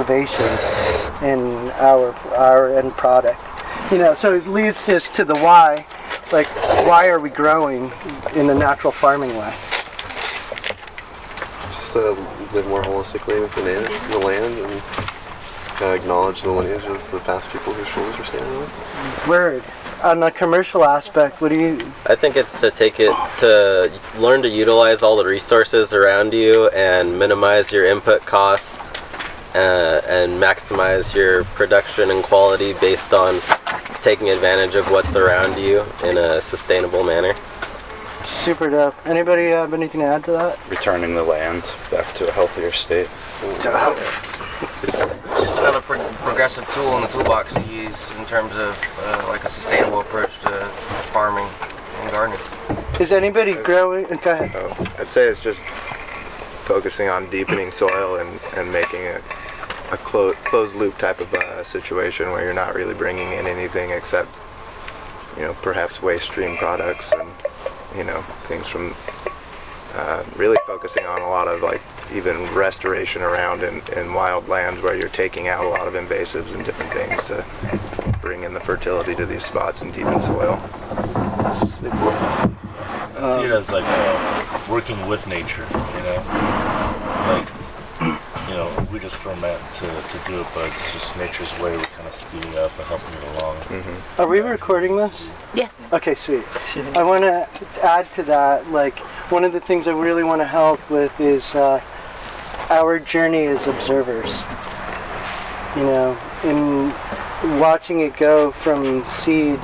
innovation in our end product. You know, so it leads us to the why. Like, why are we growing in the natural farming way? Just to live more holistically with the land and acknowledge the lineage of the past people whose shoulders are standing on it. Word. On the commercial aspect, what do you... I think it's to learn to utilize all the resources around you and minimize your input cost and maximize your production and quality based on taking advantage of what's around you in a sustainable manner. Super dope. Anybody have anything to add to that? Returning the land back to a healthier state. It's just another progressive tool in the toolbox to use in terms of like a sustainable approach to farming and gardening. Is anybody growing? Go ahead. I'd say it's just focusing on deepening soil and making it a closed loop type of situation where you're not really bringing in anything except, you know, perhaps waste stream products and, you know, things from really focusing on a lot of like even restoration around in wild lands where you're taking out a lot of invasives and different things to bring in the fertility to these spots and deepen soil. I see it as like working with nature, you know? Like, you know, we just ferment to do it, but it's just nature's way of kind of speeding up and helping it along. Mm-hmm. Are we recording this? Yes. Okay, sweet. I want to add to that, like, one of the things I really want to help with is our journey as observers. You know, in watching it go from seed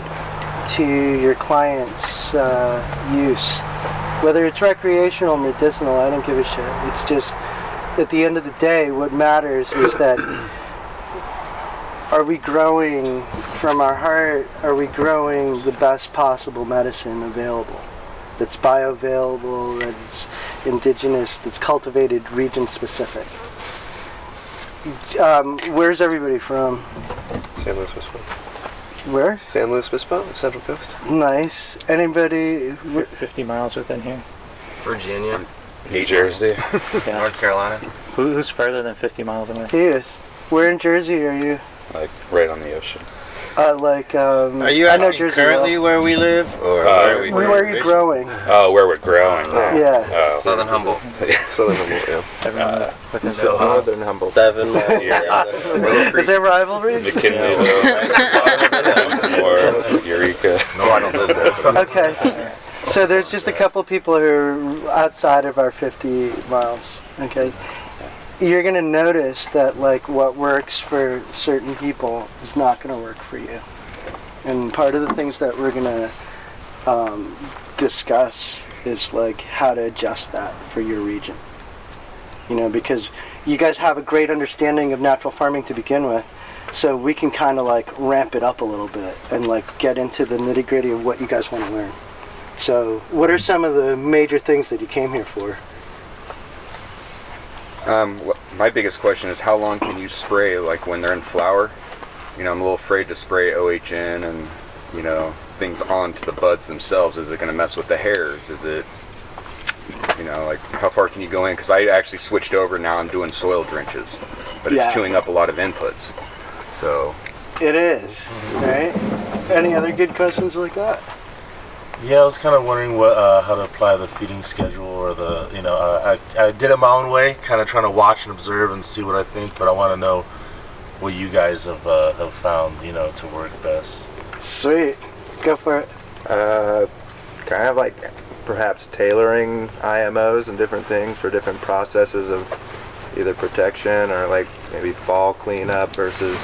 to your client's use. Whether it's recreational, medicinal, I don't give a shit. It's just, at the end of the day, what matters is that are we growing from our heart, are we growing the best possible medicine available? That's bioavailable, that's indigenous, that's cultivated region specific. Where's everybody from? San Luis Obispo. Where? San Luis Obispo, the Central Coast. Nice. Anybody? 50 miles within here. Virginia. New Jersey. Yeah. North Carolina. Who's further than 50 miles away? He is. Where in Jersey are you? Like right on the ocean. Are you asking currently where we live, or where are you growing? Oh, where we're growing. Yeah. Oh. Southern Humboldt. Southern Humboldt, yeah. Southern Humboldt. 7 miles. Is there rivalry? McKinleyville. Or Eureka. No, I don't live there. Okay. So there's just a couple people who are outside of our 50 miles. Okay. You're going to notice that like what works for certain people is not going to work for you. And part of the things that we're going to discuss is like how to adjust that for your region. You know, because you guys have a great understanding of natural farming to begin with, so we can kind of like ramp it up a little bit and like get into the nitty-gritty of what you guys want to learn. So what are some of the major things that you came here for? My biggest question is how long can you spray, like when they're in flower? You know, I'm a little afraid to spray OHN and, you know, things onto the buds themselves. Is it going to mess with the hairs? Is it, you know, like how far can you go in? Because I actually switched over, now I'm doing soil drenches, but it's chewing up a lot of inputs. So it is, right? Any other good questions like that? Yeah, I was kind of wondering what how to apply the feeding schedule, or the, you know, I did it my own way, kind of trying to watch and observe and see what I think, but I want to know what you guys have found, you know, to work best. Sweet, go for it. Kind of like perhaps tailoring IMOs and different things for different processes of either protection or like maybe fall cleanup versus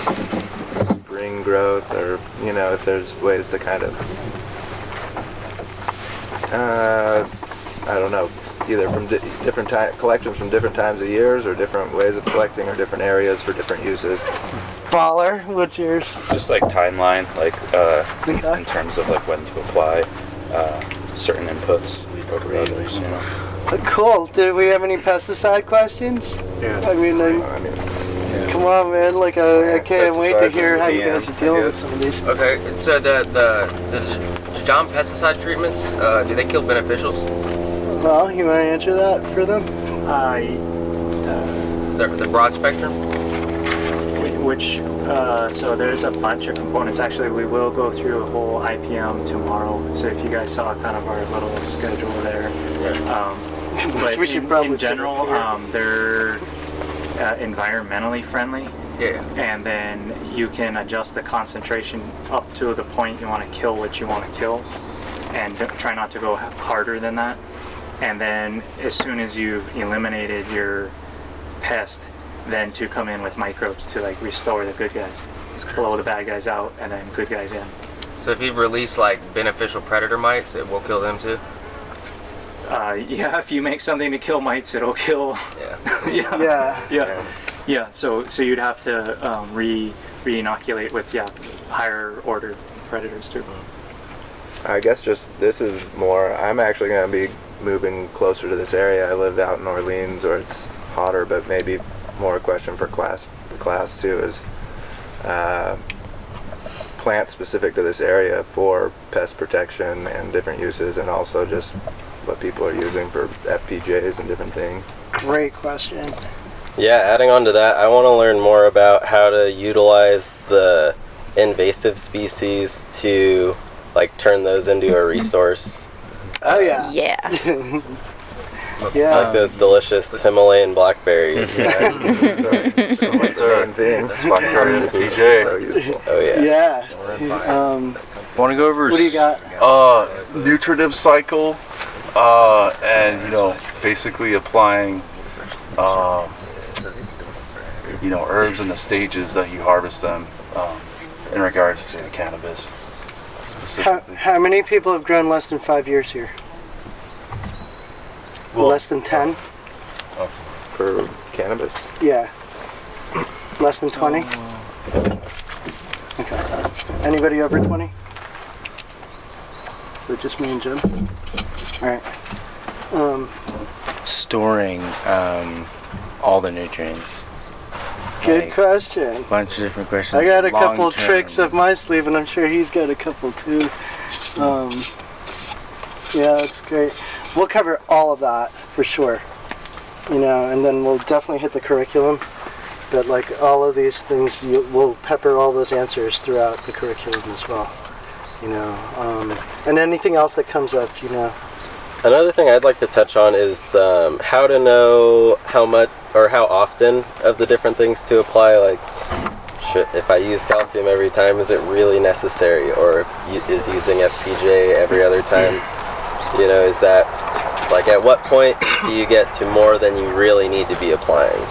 spring growth, or, you know, if there's ways to kind of I don't know, either from different collections from different times of years, or different ways of collecting, or different areas for different uses. Baller, what's yours? just like timeline, like in terms of like when to apply certain inputs over others, you know. Cool. Did we have any pesticide questions? Yeah. I mean, come on, man. Like, I can't wait to hear how you guys are dealing with some of these. Okay, so the John pesticide treatments, do they kill beneficials? Well, you want to answer that for them? The broad spectrum? So there's a bunch of components. Actually, we will go through a whole IPM tomorrow. So if you guys saw kind of our little schedule there. But We should in probably general, they're environmentally friendly. Yeah. And then you can adjust the concentration up to the point you want to kill what you want to kill. And try not to go harder than that. And then as soon as you've eliminated your pest, then to come in with microbes to like restore the good guys, blow the bad guys out, and then good guys in. So if you release like beneficial predator mites, it will kill them too? Yeah, if you make something to kill mites, it'll kill. Yeah. Yeah. So you'd have to re-inoculate with higher order predators too. I guess just this is more. I'm actually going to be moving closer to this area. I live out in Orleans, or it's hotter, but maybe more a question for the class too is plants specific to this area for pest protection and different uses, and also just what people are using for FPJs and different things. Great question. Yeah, adding on to that, I want to learn more about how to utilize the invasive species to like turn those into a resource. Oh yeah. Yeah. Yeah. Like those delicious Himalayan blackberries. So much main thing. Blackberry PJ. So useful. Oh yeah. Yeah. Want to go over? What do you got? Nutritive Cycle, and basically applying, herbs in the stages that you harvest them, in regards to cannabis specifically. How many people have grown less than 5 years here? Less than 10? For cannabis? Yeah. Less than 20? Okay. Anybody over 20? So just me and Jim? Alright. Storing all the nutrients. Good question. Bunch of different questions. I got a couple Long-term. tricks up my sleeve, and I'm sure he's got a couple too. Yeah, that's great. We'll cover all of that for sure. And then we'll definitely hit the curriculum. But like all of these things, we'll pepper all those answers throughout the curriculum as well. And anything else that comes up, Another thing I'd like to touch on is how to know how much or how often of the different things to apply. Like, if I use calcium every time, is it really necessary? Or is using FPJ every other time? Is that, like, at what point do you get to more than you really need to be applying?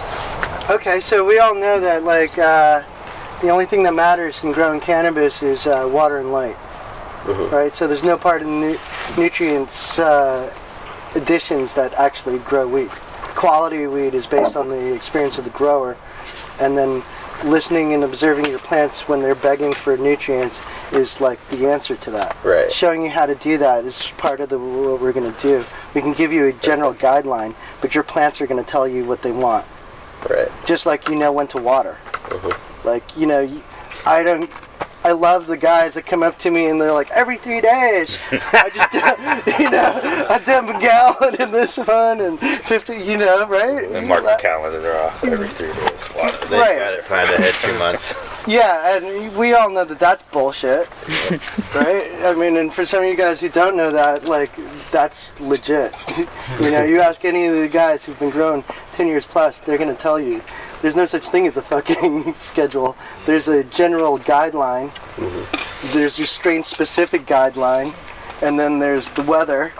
Okay, so we all know that, like, the only thing that matters in growing cannabis is water and light. Mm-hmm. Right? So there's no part of the nutrients additions that actually grow weed. Quality of weed is based on the experience of the grower, and then listening and observing your plants when they're begging for nutrients is like the answer to that. Right. Showing you how to do that is part of what we're going to do. We can give you a general guideline, but your plants are going to tell you what they want. Right. Just like when to water. Mm-hmm. Like, I love the guys that come up to me and they're like, every 3 days, I just, I dump a gallon in this one and 50, right? And mark the calendar, they're off every 3 days. Wow. They've got it planned ahead 2 months. Yeah, and we all know that that's bullshit, right? I mean, and for some of you guys who don't know that, like, that's legit. You ask any of the guys who've been growing 10 years plus, they're going to tell you, there's no such thing as a fucking schedule. There's a general guideline. Mm-hmm. There's your strain-specific guideline, and then there's the weather,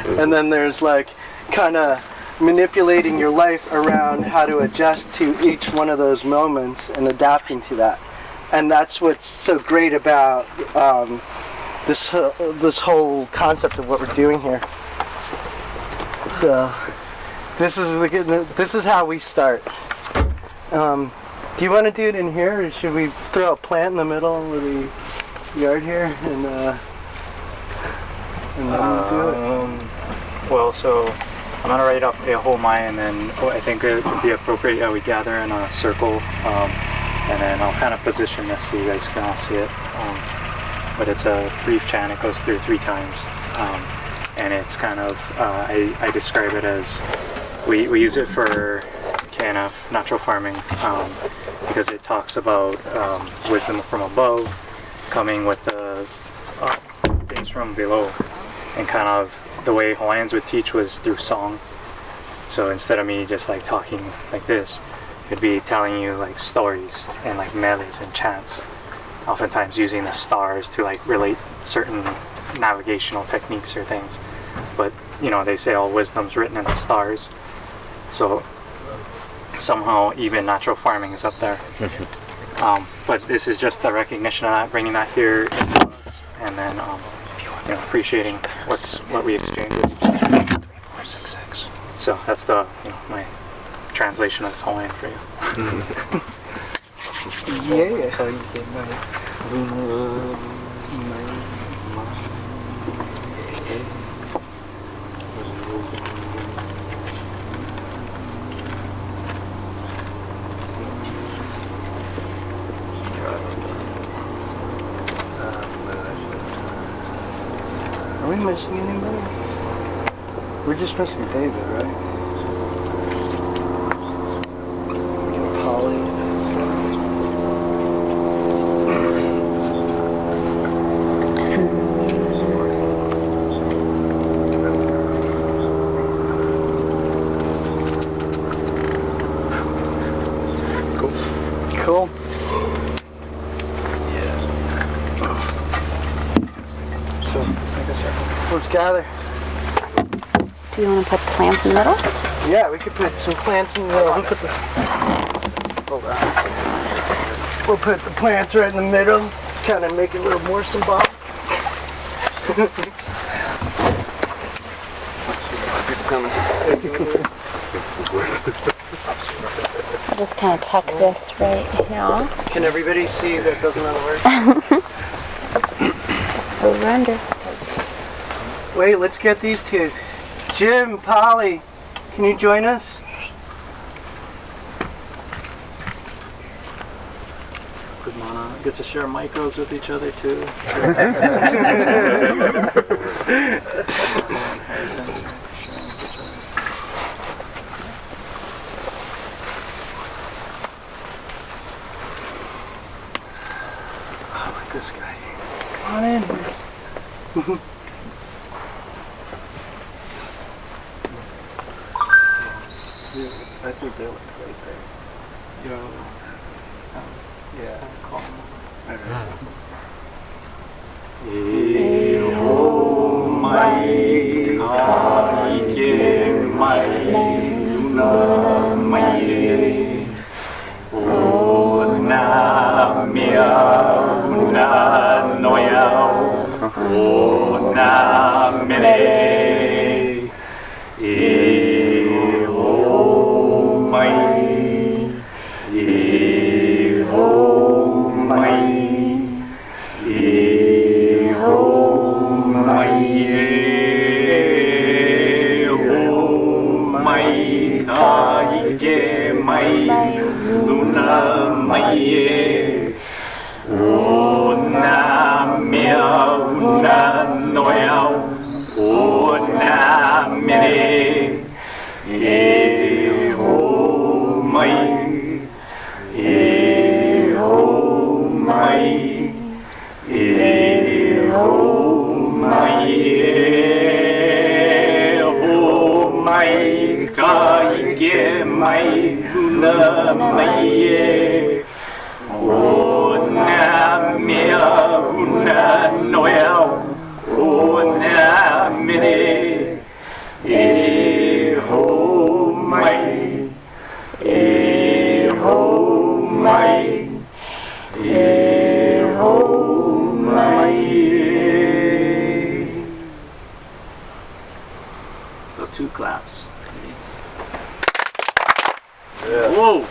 and then there's like kind of manipulating your life around how to adjust to each one of those moments and adapting to that. And that's what's so great about this whole concept of what we're doing here. So this is how we start. Do you want to do it in here, or should we throw a plant in the middle of the yard here and then do it? Well, so I'm gonna write up a whole mine, and then I think it would be appropriate that we gather in a circle, and then I'll kind of position this so you guys can all see it. But it's a brief chant. It goes through 3 times, and it's kind of I describe it as we use it for KNF natural farming, because it talks about wisdom from above coming with the things from below, and kind of the way Hawaiians would teach was through song. So instead of me just like talking like this, it'd be telling you like stories and like meles and chants, oftentimes using the stars to like relate certain navigational techniques or things. But you know, they say all wisdom's written in the stars, so somehow even natural farming is up there. But this is just the recognition of that, bringing that here into us, and then you know, appreciating what we exchange with. So that's the, you know, my translation of this Hawaiian for you. Yeah. Are we missing anybody? We're just missing David, right? Polly. Cool. So let's make a circle. Let's gather. Do you want to put the plants in the middle? Yeah, we could put some plants in the middle. Hold on. We'll put the plants right in the middle, kind of make it a little more symbolic. People coming. I'll just kind of tuck this right here. Can everybody see that doesn't work? Over under. Wait, let's get these two. Jim, Polly, can you join us? Good mana. Get to share microbes with each other too. I like this guy. Come on in. I think they look right there. Yeah. So 2 claps. Whoa!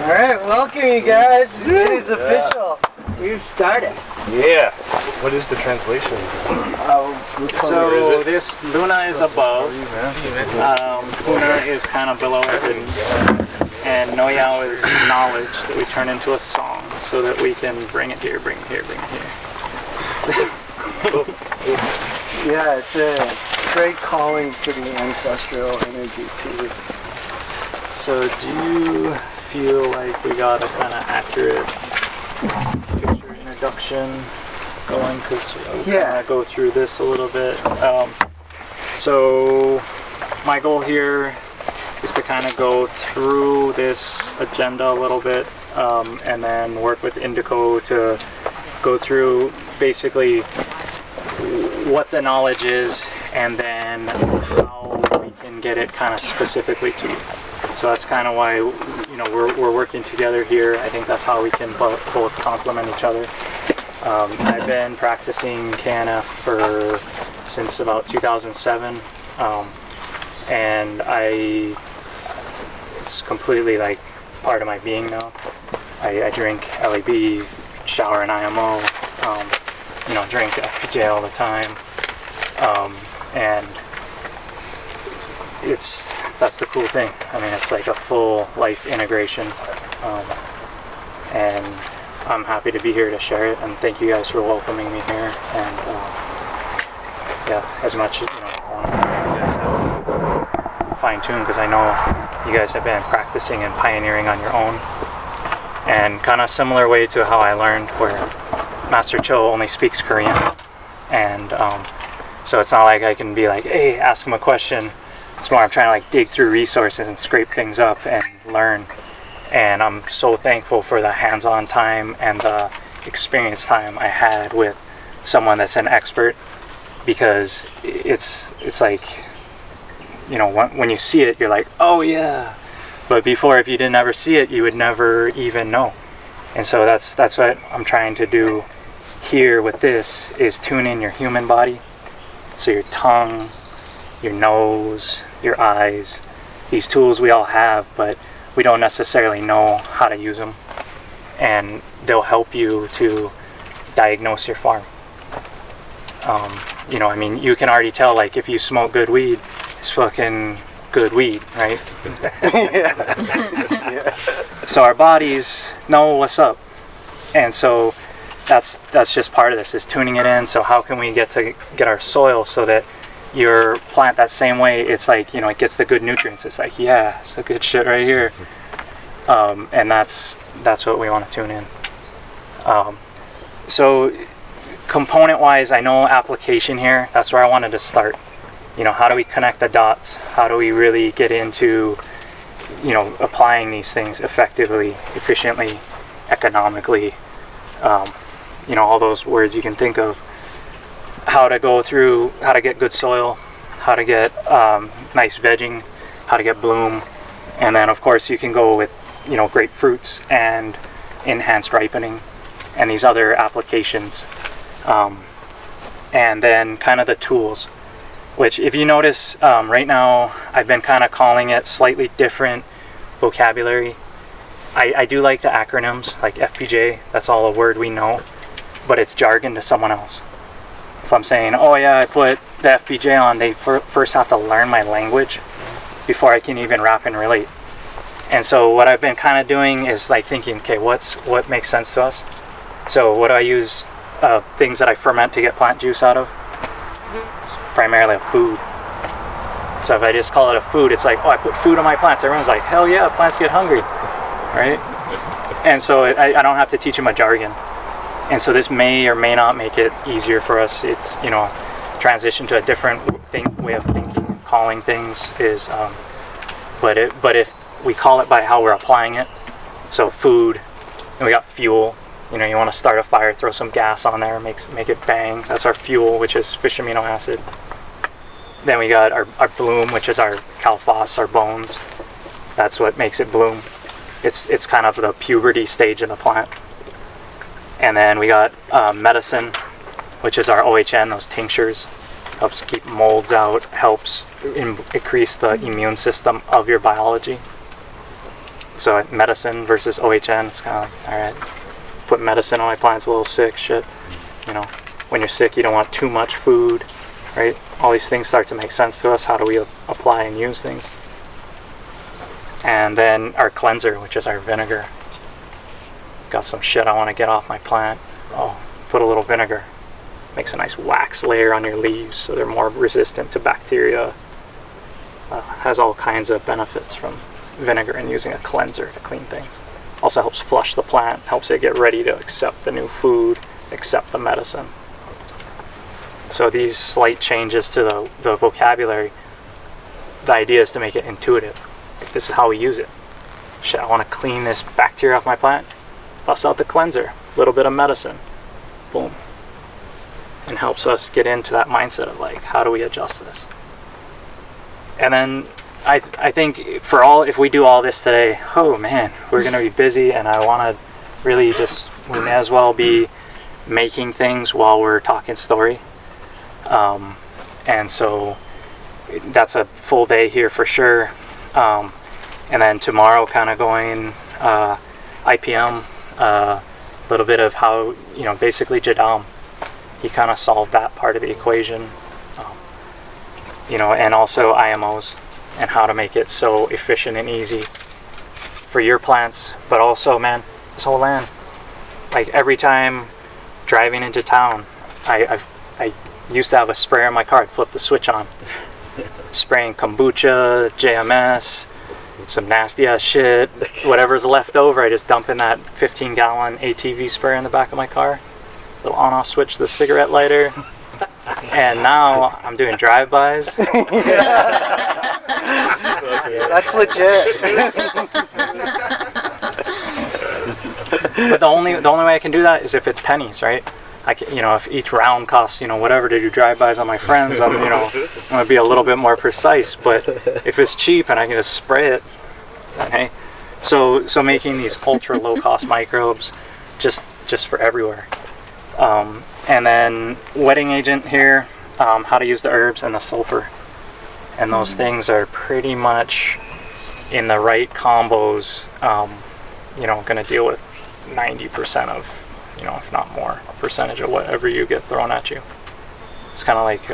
Alright, welcome you guys. It is official. We've started. Yeah. What is the translation? So this Luna is above, Puna is kind of below everything, and Noyao is knowledge that we turn into a song so that we can bring it here, bring it here, bring it here. Yeah, it's a great calling to the ancestral energy too. So do you feel like we got a kind of accurate picture introduction going, because we're gonna go through this a little bit. So my goal here is to kind of go through this agenda a little bit, and then work with Indico to go through basically what the knowledge is, and then how we can get it kind of specifically to you. So that's kind of why, you know, we're working together here. I think that's how we can both complement each other. I've been practicing KNF since about 2007, and it's completely like part of my being now. I drink LAB, shower in IMO, you know, drink FPJ all the time, and that's the cool thing. I mean, it's like a full life integration, and I'm happy to be here to share it, and thank you guys for welcoming me here. And yeah, as much, you know, I want to you guys have fine-tuned, because I know you guys have been practicing and pioneering on your own, and kind of similar way to how I learned, where Master Cho only speaks Korean, and so it's not like I can be like, hey, ask him a question. It's more I'm trying to like dig through resources and scrape things up and learn. And I'm so thankful for the hands-on time and the experience time I had with someone that's an expert, because it's like, you know, when you see it, you're like, oh yeah. But before, if you didn't ever see it, you would never even know. And so that's what I'm trying to do here with this, is tune in your human body. So your tongue, your nose, your eyes, these tools we all have, but we don't necessarily know how to use them. And they'll help you to diagnose your farm. You know, I mean, you can already tell, like, if you smoke good weed, it's fucking good weed, right? Yeah. So our bodies know what's up. And so that's just part of this, is tuning it in. So how can we get our soil so that your plant that same way, it's like, you know, it gets the good nutrients. It's like, yeah, it's the good shit right here. And that's what we want to tune in. So component wise, I know application here, that's where I wanted to start. You know, how do we connect the dots? How do we really get into, you know, applying these things effectively, efficiently, economically, you know, all those words you can think of. How to go through, how to get good soil, how to get nice vegging, how to get bloom, and then of course you can go with, you know, great fruits and enhanced ripening and these other applications, and then kind of the tools, which if you notice right now I've been kind of calling it slightly different vocabulary. I do like the acronyms, like FPJ, that's all a word we know, but it's jargon to someone else. If I'm saying, oh yeah, I put the FPJ on, they first have to learn my language before I can even rap and relate. And so what I've been kind of doing is like thinking, okay, what makes sense to us? So what do I use? Things that I ferment to get plant juice out of? Primarily a food. So if I just call it a food, it's like, oh, I put food on my plants. Everyone's like, hell yeah, plants get hungry, right? And so I don't have to teach them a jargon. And so this may or may not make it easier for us. It's, you know, transition to a different way of thinking, calling things is, but if we call it by how we're applying it, so food, and we got fuel. You know, you want to start a fire, throw some gas on there, make it bang. That's our fuel, which is fish amino acid. Then we got our bloom, which is our calphos, our bones. That's what makes it bloom. It's kind of the puberty stage of the plant. And then we got medicine, which is our OHN, those tinctures. Helps keep molds out, helps increase the immune system of your biology. So medicine versus OHN, it's kind of like, all right, put medicine on my plants, a little sick, shit. You know, when you're sick, you don't want too much food, right? All these things start to make sense to us. How do we apply and use things? And then our cleanser, which is our vinegar. Got some shit I want to get off my plant. Oh, put a little vinegar. Makes a nice wax layer on your leaves so they're more resistant to bacteria. Has all kinds of benefits from vinegar and using a cleanser to clean things. Also helps flush the plant, helps it get ready to accept the new food, accept the medicine. So these slight changes to the vocabulary, the idea is to make it intuitive. Like, this is how we use it. Shit, I want to clean this bacteria off my plant. Bust out the cleanser, a little bit of medicine, boom. And helps us get into that mindset of like, how do we adjust this? And then I think if we do all this today, oh man, we're gonna be busy, and I want to really we may as well be making things while we're talking story. And so that's a full day here for sure. And then tomorrow kind of going IPM, a little bit of how, basically Jadam, he kind of solved that part of the equation, and also IMOs and how to make it so efficient and easy for your plants, but also, man, this whole land. Like every time driving into town, I used to have a sprayer in my car. I'd flip the switch on, spraying kombucha, JMS, some nasty ass shit, whatever's left over. I just dump in that 15-gallon ATV sprayer in the back of my car. Little on-off switch to the cigarette lighter, and now I'm doing drive-bys. That's legit. But the only way I can do that is if it's pennies, right? I can, if each round costs, whatever to do drive-bys on my friends, I'm gonna be a little bit more precise. But if it's cheap and I can just spray it, then hey. So making these ultra low-cost microbes, just for everywhere. And then wetting agent here, how to use the herbs and the sulfur. And those things are pretty much in the right combos, going to deal with 90% of, if not more, percentage of whatever you get thrown at you. It's kind of like,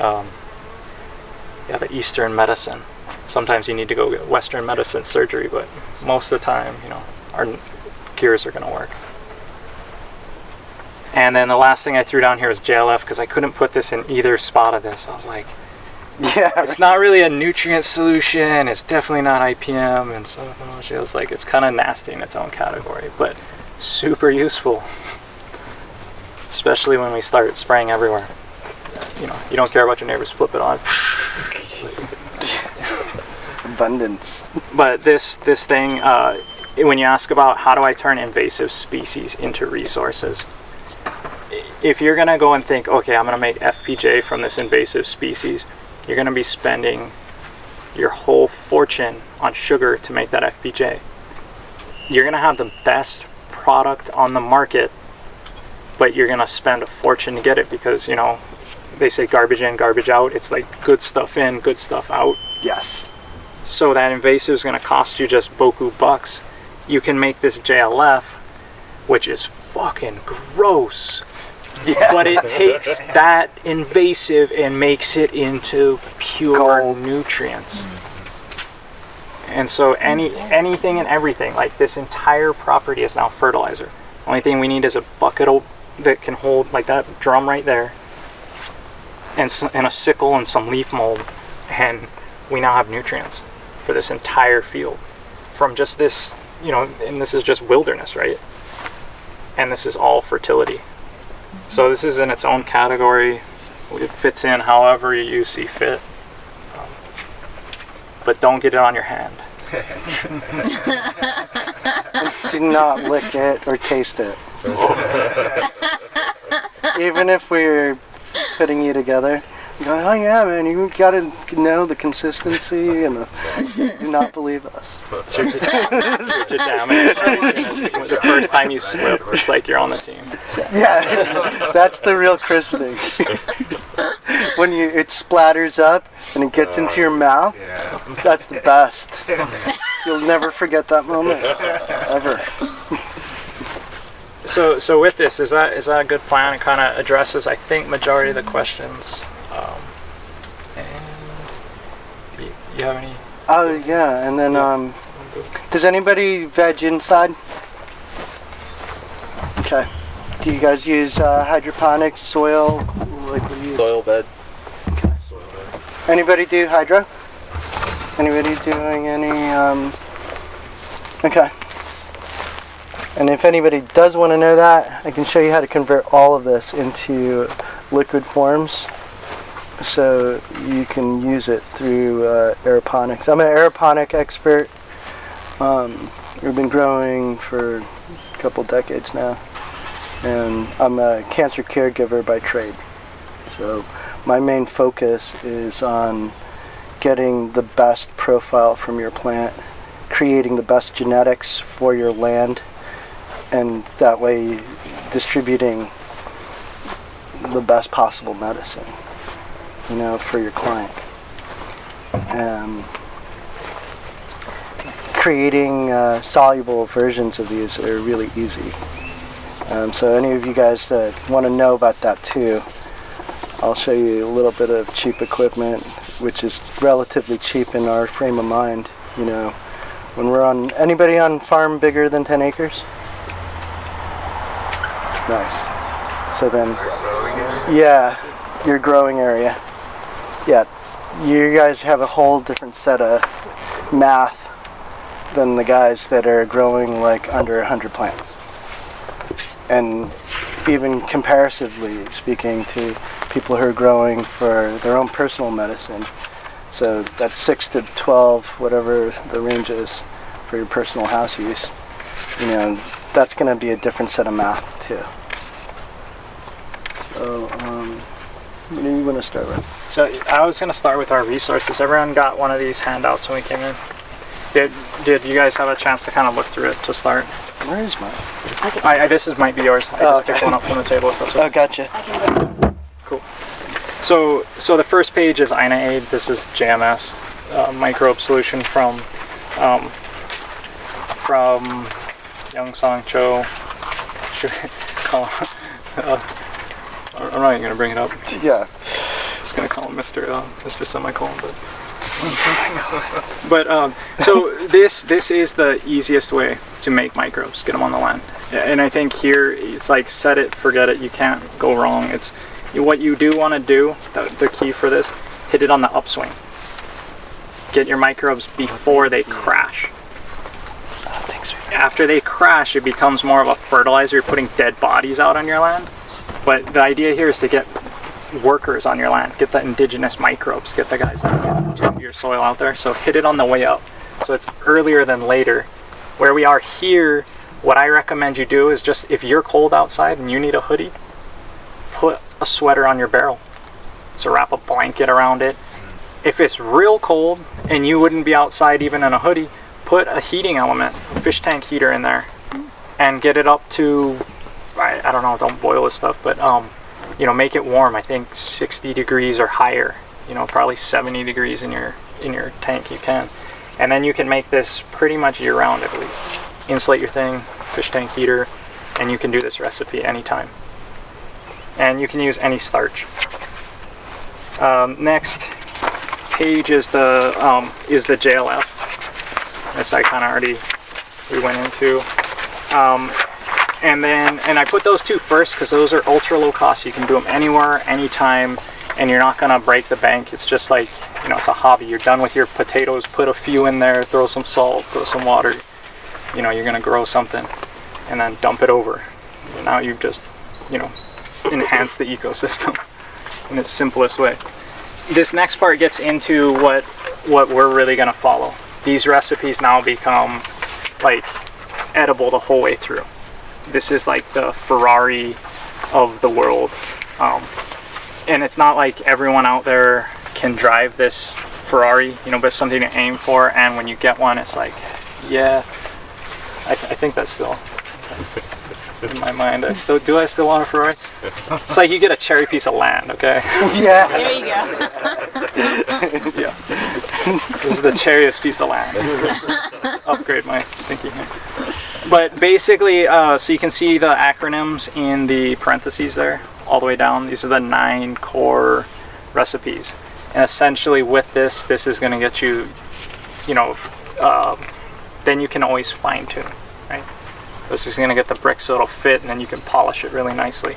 the Eastern medicine. Sometimes you need to go get Western medicine surgery, but most of the time, our cures are going to work. And then the last thing I threw down here is JLF, because I couldn't put this in either spot of this. I was like, it's not really a nutrient solution. It's definitely not IPM and stuff. And I was like, it's kind of nasty in its own category, but super useful. Especially when we start spraying everywhere. You don't care about your neighbors, flip it on. Abundance. But this thing, when you ask about how do I turn invasive species into resources, if you're going to go and think, okay, I'm going to make FPJ from this invasive species, you're going to be spending your whole fortune on sugar to make that FPJ. You're going to have the best product on the market, but you're going to spend a fortune to get it because, they say garbage in, garbage out. It's like good stuff in, good stuff out. Yes. So that invasive is going to cost you just boku bucks. You can make this JLF, which is fucking gross. Yeah. But it takes that invasive and makes it into pure nutrients. And so anything and everything, like this entire property is now fertilizer. Only thing we need is a bucket that can hold, like that drum right there, and a sickle and some leaf mold, and we now have nutrients for this entire field. From just this, and this is just wilderness, right? And this is all fertility. So this is in its own category. It fits in however you see fit. But don't get it on your hand. Do not lick it or taste it. Even if we're putting you together, you go, oh yeah, man, you gotta know the consistency and do not believe us. The first time you slip, it's like you're on the team. Yeah, that's the real christening. When it splatters up and it gets into your mouth, that's the best. You'll never forget that moment, ever. So with this, is that a good plan? It kind of addresses, I think, majority of the questions. And you have any? Oh yeah, and then does anybody veg inside? Okay. Do you guys use hydroponics, soil? Like what do you? Soil bed. Okay. Soil bed. Anybody do hydro? Anybody doing any Okay. And if anybody does want to know that, I can show you how to convert all of this into liquid forms so you can use it through aeroponics. I'm an aeroponic expert. We've been growing for a couple decades now, and I'm a cancer caregiver by trade. So my main focus is on getting the best profile from your plant, creating the best genetics for your land, and that way distributing the best possible medicine, you know, for your client. Creating soluble versions of these are really easy. So any of you guys that want to know about that too, I'll show you a little bit of cheap equipment, which is relatively cheap in our frame of mind. You know, when we're on, anybody on farm bigger than 10 acres? Nice. So then, yeah, your growing area. Yeah, you guys have a whole different set of math than the guys that are growing like under 100 plants. And even comparatively speaking to people who are growing for their own personal medicine. So that's 6 to 12, whatever the range is for your personal house use. You know, that's going to be a different set of math too. So, what do you want to start with? So I was going to start with our resources. Everyone got one of these handouts when we came in. Did you guys have a chance to kind of look through it to start? Where is mine? This might be yours. I just picked one up from the table. If that's okay. Oh, gotcha. Cool. So the first page is INA-Aid. This is JMS, microbe solution from Young Song Cho. I'm not even gonna bring it up. Yeah. Just gonna call him Mr. Semicolon, but so this is the easiest way to make microbes, get them on the land. And I think here it's like set it, forget it. You can't go wrong. It's what you do want to do. The key for this: hit it on the upswing. Get your microbes before they crash. After they crash, it becomes more of a fertilizer. You're putting dead bodies out on your land. But the idea here is to get workers on your land, get the indigenous microbes, get the guys that get your soil out there. So hit it on the way up. So it's earlier than later. Where we are here, what I recommend you do is just, if you're cold outside and you need a hoodie, put a sweater on your barrel. So wrap a blanket around it. If it's real cold and you wouldn't be outside even in a hoodie, put a heating element, a fish tank heater in there, and get it up to, I don't know, don't boil this stuff, but you know, make it warm. I think 60 degrees or higher. You know, probably 70 degrees in your tank you can. And then you can make this pretty much year round, I believe. Insulate your thing, fish tank heater, and you can do this recipe anytime. And you can use any starch. Next page is the JLF. This I kind of we went into. And I put those two first because those are ultra low cost. You can do them anywhere, anytime, and you're not gonna break the bank. It's just like, you know, it's a hobby. You're done with your potatoes, put a few in there, throw some salt, throw some water. You know, you're gonna grow something, and then dump it over. Now you've just, you know, enhanced the ecosystem in its simplest way. This next part gets into what we're really gonna follow. These recipes now become like edible the whole way through. This is like the Ferrari of the world. And it's not like everyone out there can drive this Ferrari, you know, but it's something to aim for. And when you get one, it's like, yeah, I think that's still in my mind. I still want a Ferrari? It's like you get a cherry piece of land, okay? Yeah. There you go. Yeah. This is the cherriest piece of land. Upgrade my thinking here. But basically, so you can see the acronyms in the parentheses there, all the way down. These are the 9 core recipes. And essentially with this is going to get you, you know, then you can always fine tune, right? This is going to get the brick so it'll fit, and then you can polish it really nicely.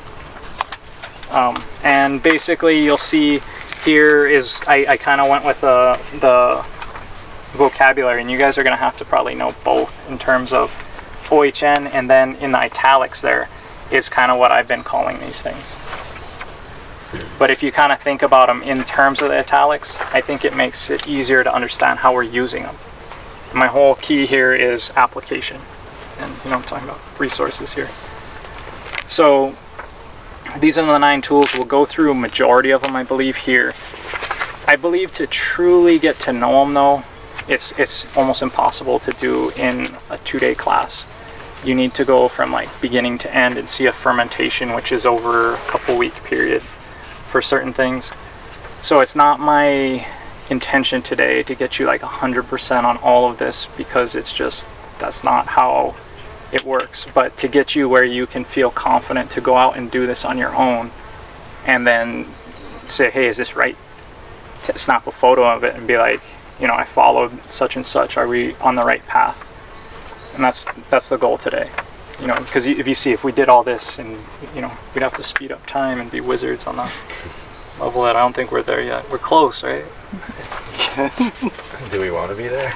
And basically you'll see here is, I kind of went with the vocabulary, and you guys are going to have to probably know both in terms of OHN, and then in the italics there is kind of what I've been calling these things. But if you kind of think about them in terms of the italics, I think it makes it easier to understand how we're using them. My whole key here is application, and I'm talking about resources here. So these are the 9 tools. We'll go through a majority of them, I believe, here. I believe to truly get to know them, though, it's almost impossible to do in a 2-day class. You need to go from like beginning to end and see a fermentation, which is over a couple-week period for certain things. So it's not my intention today to get you like 100% on all of this, because it's just, that's not how it works. But to get you where you can feel confident to go out and do this on your own, and then say, hey, is this right? Snap a photo of it and be like, I followed such and such. Are we on the right path? And that's the goal today. Because if we did all this, and we'd have to speed up time and be wizards on the level that I don't think we're there yet. We're close, right? Do we want to be there?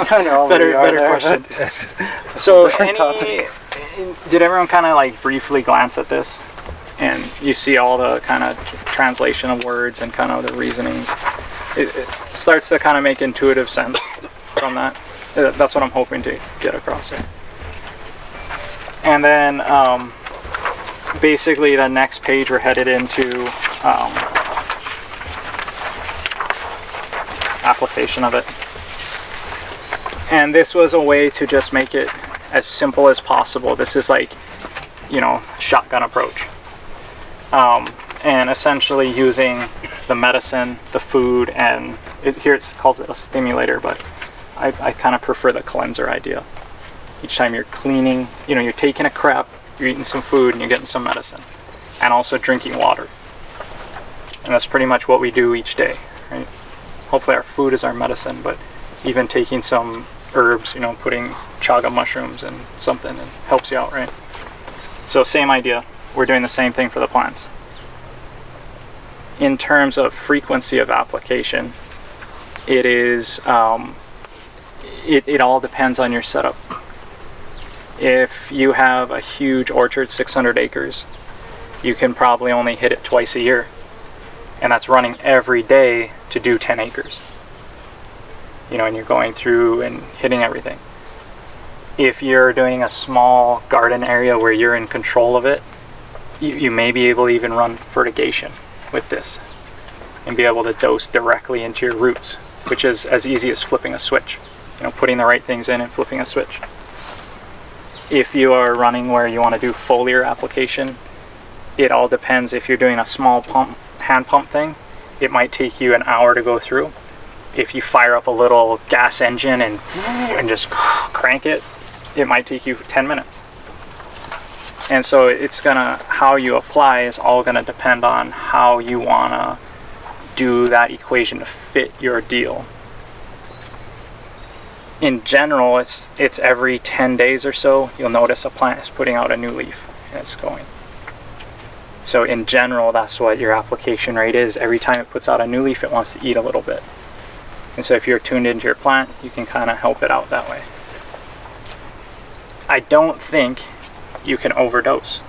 Kind of better there. question. So did everyone kind of like briefly glance at this? And you see all the kind of translation of words and kind of the reasonings. It starts to kind of make intuitive sense from that. That's what I'm hoping to get across here. And then basically the next page we're headed into application of it. And this was a way to just make it as simple as possible. This is like, shotgun approach. And essentially using the medicine, the food, and here it calls it a stimulator, but I kind of prefer the cleanser idea. Each time you're cleaning, you're taking a crap, you're eating some food, and you're getting some medicine, and also drinking water. And that's pretty much what we do each day, right? Hopefully our food is our medicine, but even taking some herbs, putting chaga mushrooms and something, and helps you out, right? So same idea. We're doing the same thing for the plants. In terms of frequency of application, it is it all depends on your setup. If you have a huge orchard, 600 acres, you can probably only hit it twice a year, and that's running every day to do 10 acres. And you're going through and hitting everything. If you're doing a small garden area where you're in control of it, you may be able to even run fertigation with this and be able to dose directly into your roots, which is as easy as flipping a switch, putting the right things in and flipping a switch. If you are running where you want to do foliar application, it all depends. If you're doing a small pump, hand pump thing, it might take you an hour to go through. If you fire up a little gas engine and just crank it, it might take you 10 minutes. And so how you apply is all gonna depend on how you wanna do that equation to fit your deal. In general, it's every 10 days or so, you'll notice a plant is putting out a new leaf and it's going. So in general, that's what your application rate is. Every time it puts out a new leaf, it wants to eat a little bit. And so if you're tuned into your plant, you can kind of help it out that way. I don't think you can overdose.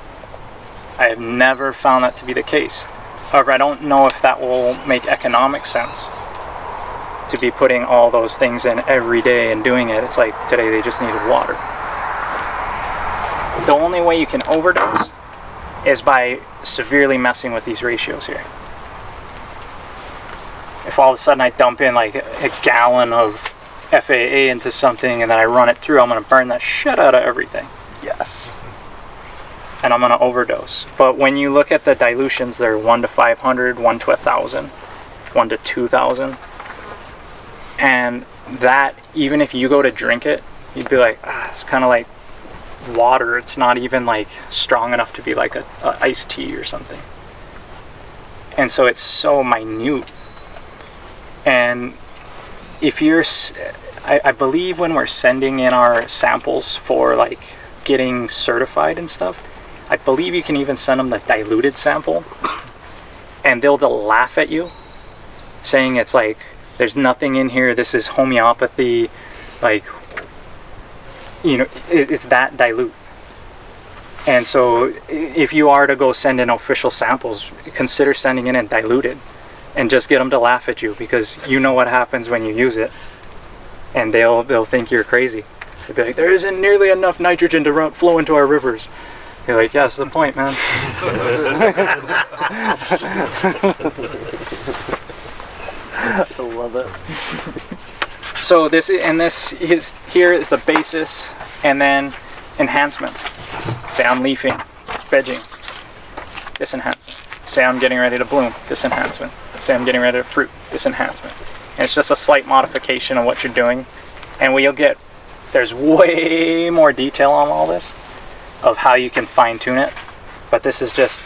I have never found that to be the case. However, I don't know if that will make economic sense to be putting all those things in every day and doing it. It's like today they just needed water. The only way you can overdose is by severely messing with these ratios here. If all of a sudden I dump in like a gallon of FAA into something and then I run it through, I'm going to burn the shit out of everything. Yes. And I'm going to overdose. But when you look at the dilutions, they're 1 to 500, 1 to 1,000, 1 to 2,000. And that, even if you go to drink it, you'd be like, it's kind of like water. It's not even like strong enough to be like a iced tea or something. And so it's so minute. And if you're, I believe when we're sending in our samples for like getting certified and stuff, I believe you can even send them the diluted sample and they'll laugh at you saying it's like There's nothing in here. This is homeopathy. Like, you know, it's that dilute. And so if you are to go send in official samples, consider sending in diluted and just get them to laugh at you, because you know what happens when you use it. And they'll think you're crazy. They'll be like, there isn't nearly enough nitrogen to flow into our rivers. You're like, yeah, that's the point, man. I love it. So this here is the basis, and then enhancements. Say I'm leafing, vegging, this enhancement. Say I'm getting ready to bloom, this enhancement. Say I'm getting ready to fruit, this enhancement. And it's just a slight modification of what you're doing. And there's way more detail on all this of how you can fine tune it. But this is just,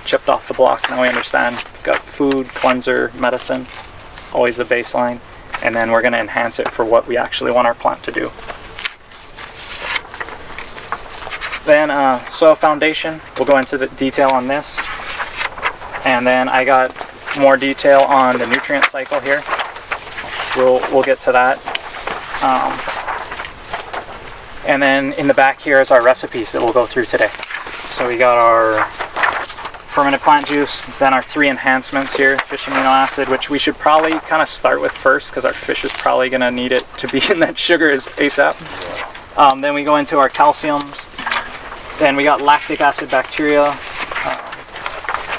chipped off the block. Now we understand. Got food, cleanser, medicine, always the baseline. And then we're going to enhance it for what we actually want our plant to do. Then soil foundation, we'll go into the detail on this. And then I got more detail on the nutrient cycle here. We'll get to that. And then in the back here is our recipes that we'll go through today. So we got our fermented plant juice, then our 3 enhancements here, fish amino acid, which we should probably kind of start with first because our fish is probably going to need it to be in that sugar ASAP. Then we go into our calciums. Then we got lactic acid bacteria,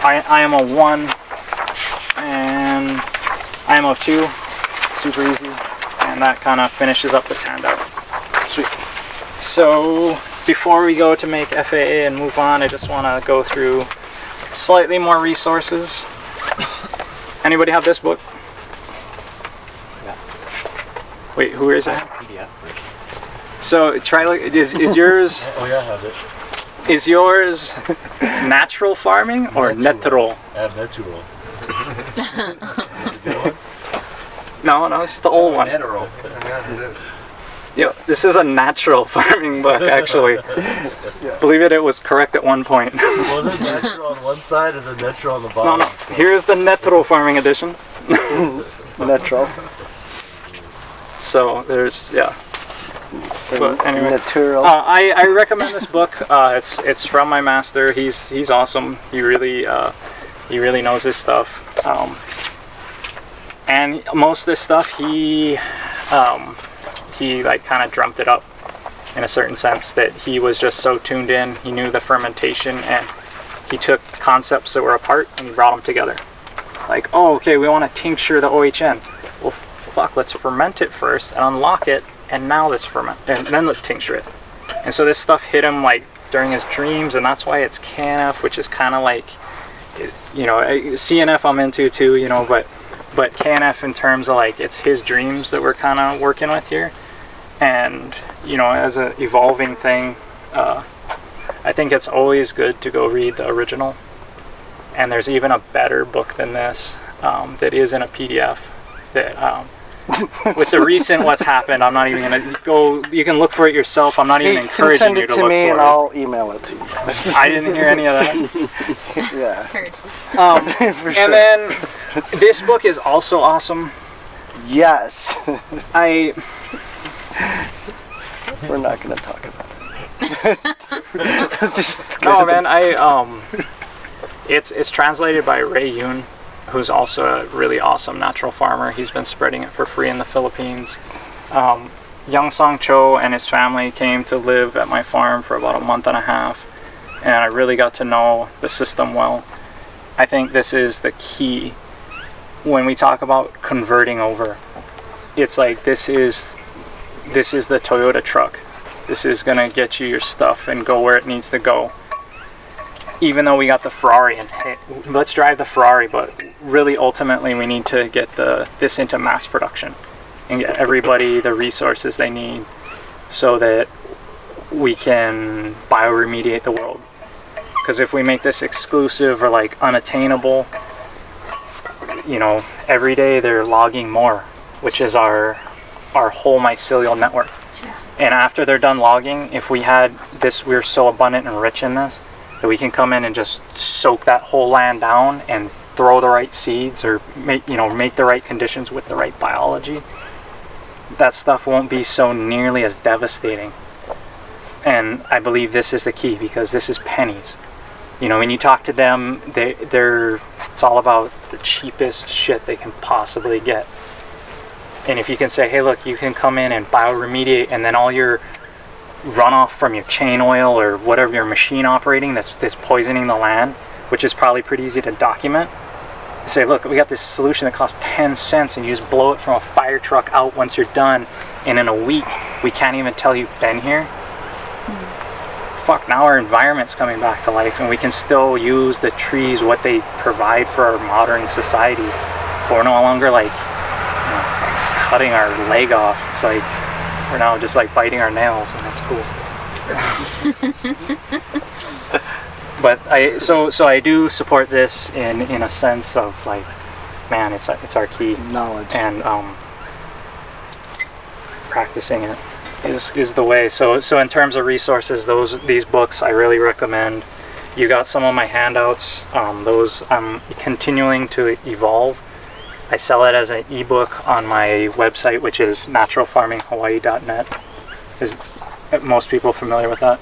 IMO1 and IMO2, super easy, and that kind of finishes up this handout. Sweet. So before we go to make FAA and move on, I just want to go through slightly more resources. Anybody have this book? Yeah. Wait, who is it? PDF version. So try look. Is yours? Oh yeah, I have it. Is yours natural farming or natural? I have natural. No, it's the old one. Natural. Yeah, this is a natural farming book, actually. Believe it was correct at one point. Was it natural on one side? Is it natural on the bottom? No. Here's the natural farming edition. Natural. So there's But anyway, natural. I recommend this book. It's from my master. He's awesome. He really knows his stuff. And most of this stuff he like kind of dreamt it up in a certain sense, that he was just so tuned in. He knew the fermentation, and he took concepts that were apart and he brought them together. Like, oh, okay, we want to tincture the OHN. Well, fuck, let's ferment it first and unlock it, and now let's ferment, and then let's tincture it. And so this stuff hit him like during his dreams, and that's why it's KNF, which is kind of like, CNF I'm into too, but KNF in terms of like it's his dreams that we're kind of working with here. And as an evolving thing, I think it's always good to go read the original. And there's even a better book than this that is in a PDF that with the recent what's happened, I'm not even gonna go. You can look for it yourself. I'm not even encouraging you to look for it. Send it to me and I'll email it to you. I didn't hear any of that. Yeah. And then this book is also awesome. Yes. We're not gonna talk about it. No, man. It's translated by Ray Yoon, who's also a really awesome natural farmer. He's been spreading it for free in the Philippines. Young Song Cho and his family came to live at my farm for about a month and a half, and I really got to know the system well. I think this is the key when we talk about converting over. It's like this is the Toyota truck. This is gonna get you your stuff and go where it needs to go. Even though we got the Ferrari, and hey, let's drive the Ferrari, but really ultimately we need to get this into mass production and get everybody the resources they need so that we can bioremediate the world. Because if we make this exclusive or like unattainable, every day they're logging more, which is our whole mycelial network. And after they're done logging, if we had this, we're so abundant and rich in this that we can come in and just soak that whole land down and throw the right seeds or make the right conditions with the right biology, that stuff won't be so nearly as devastating. And I believe this is the key, because this is pennies. When you talk to them, it's all about the cheapest shit they can possibly get. And if you can say, hey, look, you can come in and bioremediate, and then all your runoff from your chain oil or whatever your machine operating that's poisoning the land, which is probably pretty easy to document, say, look, we got this solution that costs 10 cents, and you just blow it from a fire truck out once you're done, and in a week we can't even tell you've been here. Fuck, now our environment's coming back to life, and we can still use the trees, what they provide for our modern society, but we're no longer like, it's like cutting our leg off. It's like we're now just like biting our nails, and that's cool. But I do support this in a sense of like, man, it's our key knowledge, and practicing it is the way. So in terms of resources, these books I really recommend. You got some of my handouts. Those I'm continuing to evolve. I sell it as an ebook on my website, which is naturalfarminghawaii.net. Is most people familiar with that?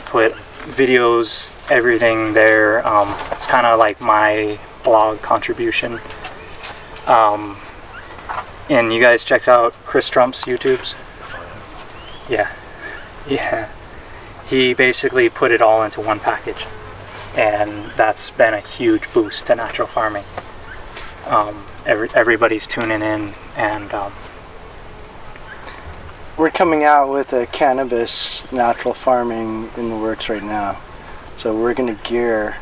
Put videos, everything there. It's kind of like my blog contribution. And you guys checked out Chris Trump's YouTubes? Yeah. He basically put it all into one package, and that's been a huge boost to natural farming. Everybody's tuning in, and we're coming out with a cannabis natural farming in the works right now. So we're going to gear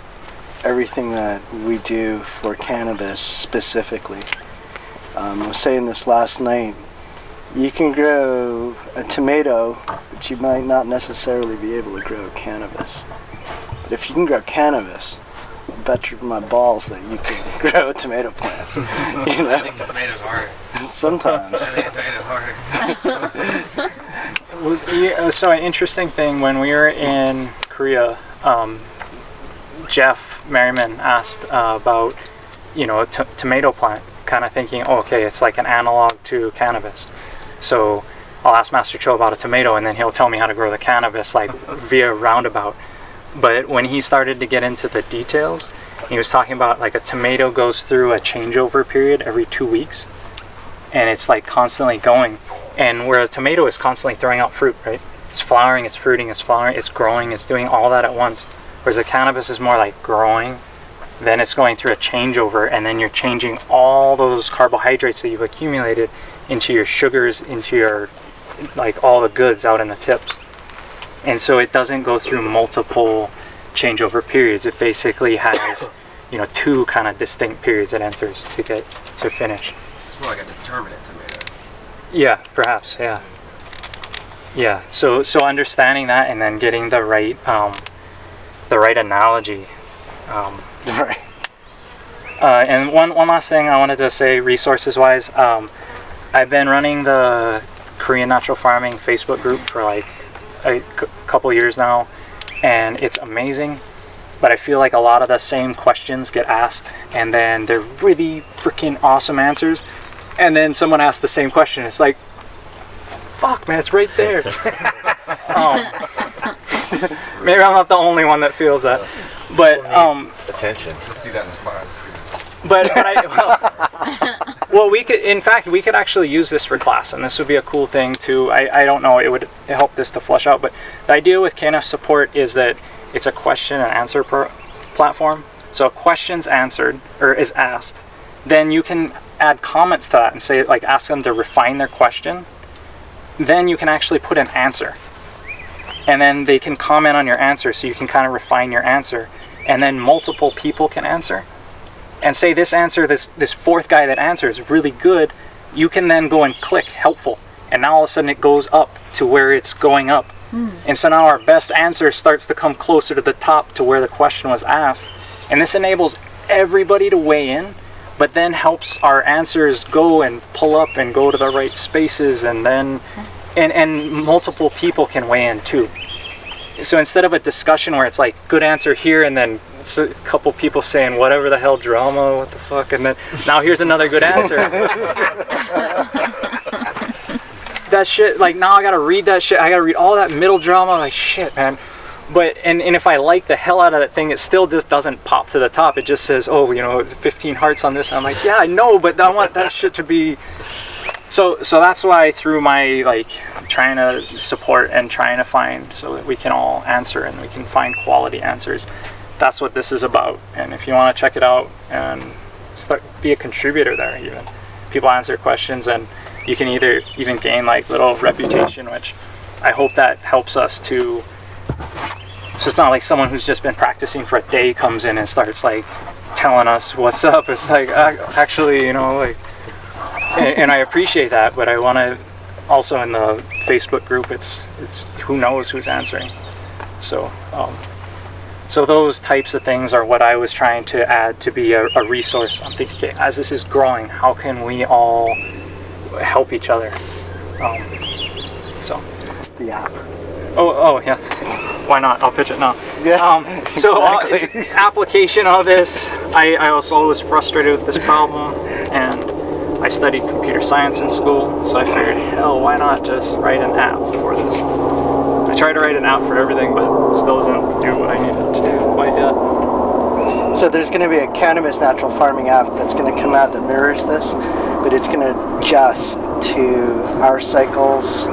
everything that we do for cannabis specifically. I was saying this last night. You can grow a tomato, but you might not necessarily be able to grow cannabis. But if you can grow cannabis, I bet you my balls that you can grow a tomato plant. You know? I think the tomato's harder. Sometimes. I think the tomato's harder. So an interesting thing, when we were in Korea, Jeff Merriman asked about, a tomato plant, kind of thinking, okay, it's like an analog to cannabis. So I'll ask Master Cho about a tomato, and then he'll tell me how to grow the cannabis, like via roundabout. But when he started to get into the details, he was talking about like a tomato goes through a changeover period every 2 weeks, and it's like constantly going. And where a tomato is constantly throwing out fruit, right? It's flowering, it's fruiting, it's flowering, it's growing, it's doing all that at once. Whereas the cannabis is more like growing, then it's going through a changeover, and then you're changing all those carbohydrates that you've accumulated into your sugars, into your, like, all the goods out in the tips. And so it doesn't go through multiple changeover periods. It basically has, two kind of distinct periods it enters to get to finish. It's more like a determinate tomato. Yeah, perhaps, yeah. Yeah, so understanding that, and then getting the right analogy. Right. And one last thing I wanted to say, resources-wise, I've been running the Korean Natural Farming Facebook group for like a couple years now, and it's amazing. But I feel like a lot of the same questions get asked, and then they're really freaking awesome answers. And then someone asks the same question. It's like, fuck, man, it's right there. Maybe I'm not the only one that feels that. But attention. You'll see that in class. We could actually use this for class, and this would be a cool thing too. I don't know, it would help this to flush out, but the idea with KNF support is that it's a question and answer platform. So a question's answered or is asked, then you can add comments to that and say, like, ask them to refine their question. Then you can actually put an answer, and then they can comment on your answer, so you can kind of refine your answer, and then multiple people can answer. And say this fourth guy that answers is really good, you can then go and click helpful, and now all of a sudden it goes up to where it's going up. And so now our best answer starts to come closer to the top to where the question was asked, and this enables everybody to weigh in, but then helps our answers go and pull up and go to the right spaces, and then and multiple people can weigh in too. So instead of a discussion where it's like good answer here and then a couple people saying whatever the hell drama, what the fuck, and then now here's another good answer. That shit, like now I gotta read that shit. I gotta read all that middle drama. Like shit, man. But and if I like the hell out of that thing, it still just doesn't pop to the top. It just says, oh, 15 hearts on this. And I'm like, yeah, I know, but I want that shit to be. So that's why through my trying to support and trying to find so that we can all answer and we can find quality answers. That's what this is about. And if you want to check it out and be a contributor there, even people answer questions and you can either even gain little reputation, which I hope that helps us to. So it's not like someone who's just been practicing for a day comes in and starts telling us what's up. It's actually, and I appreciate that, but I want to also in the Facebook group, it's who knows who's answering. So those types of things are what I was trying to add to be a resource. I'm thinking, okay, as this is growing, how can we all help each other? The app. Oh yeah. Why not? I'll pitch it now. Yeah. Exactly. Application of this. I also was frustrated with this problem, and I studied computer science in school, so I figured, hell, why not just write an app for this? I tried to write an app for everything, but it still doesn't do what I needed to do quite yet. So there's going to be a cannabis natural farming app that's going to come out that mirrors this, but it's going to adjust to our cycles,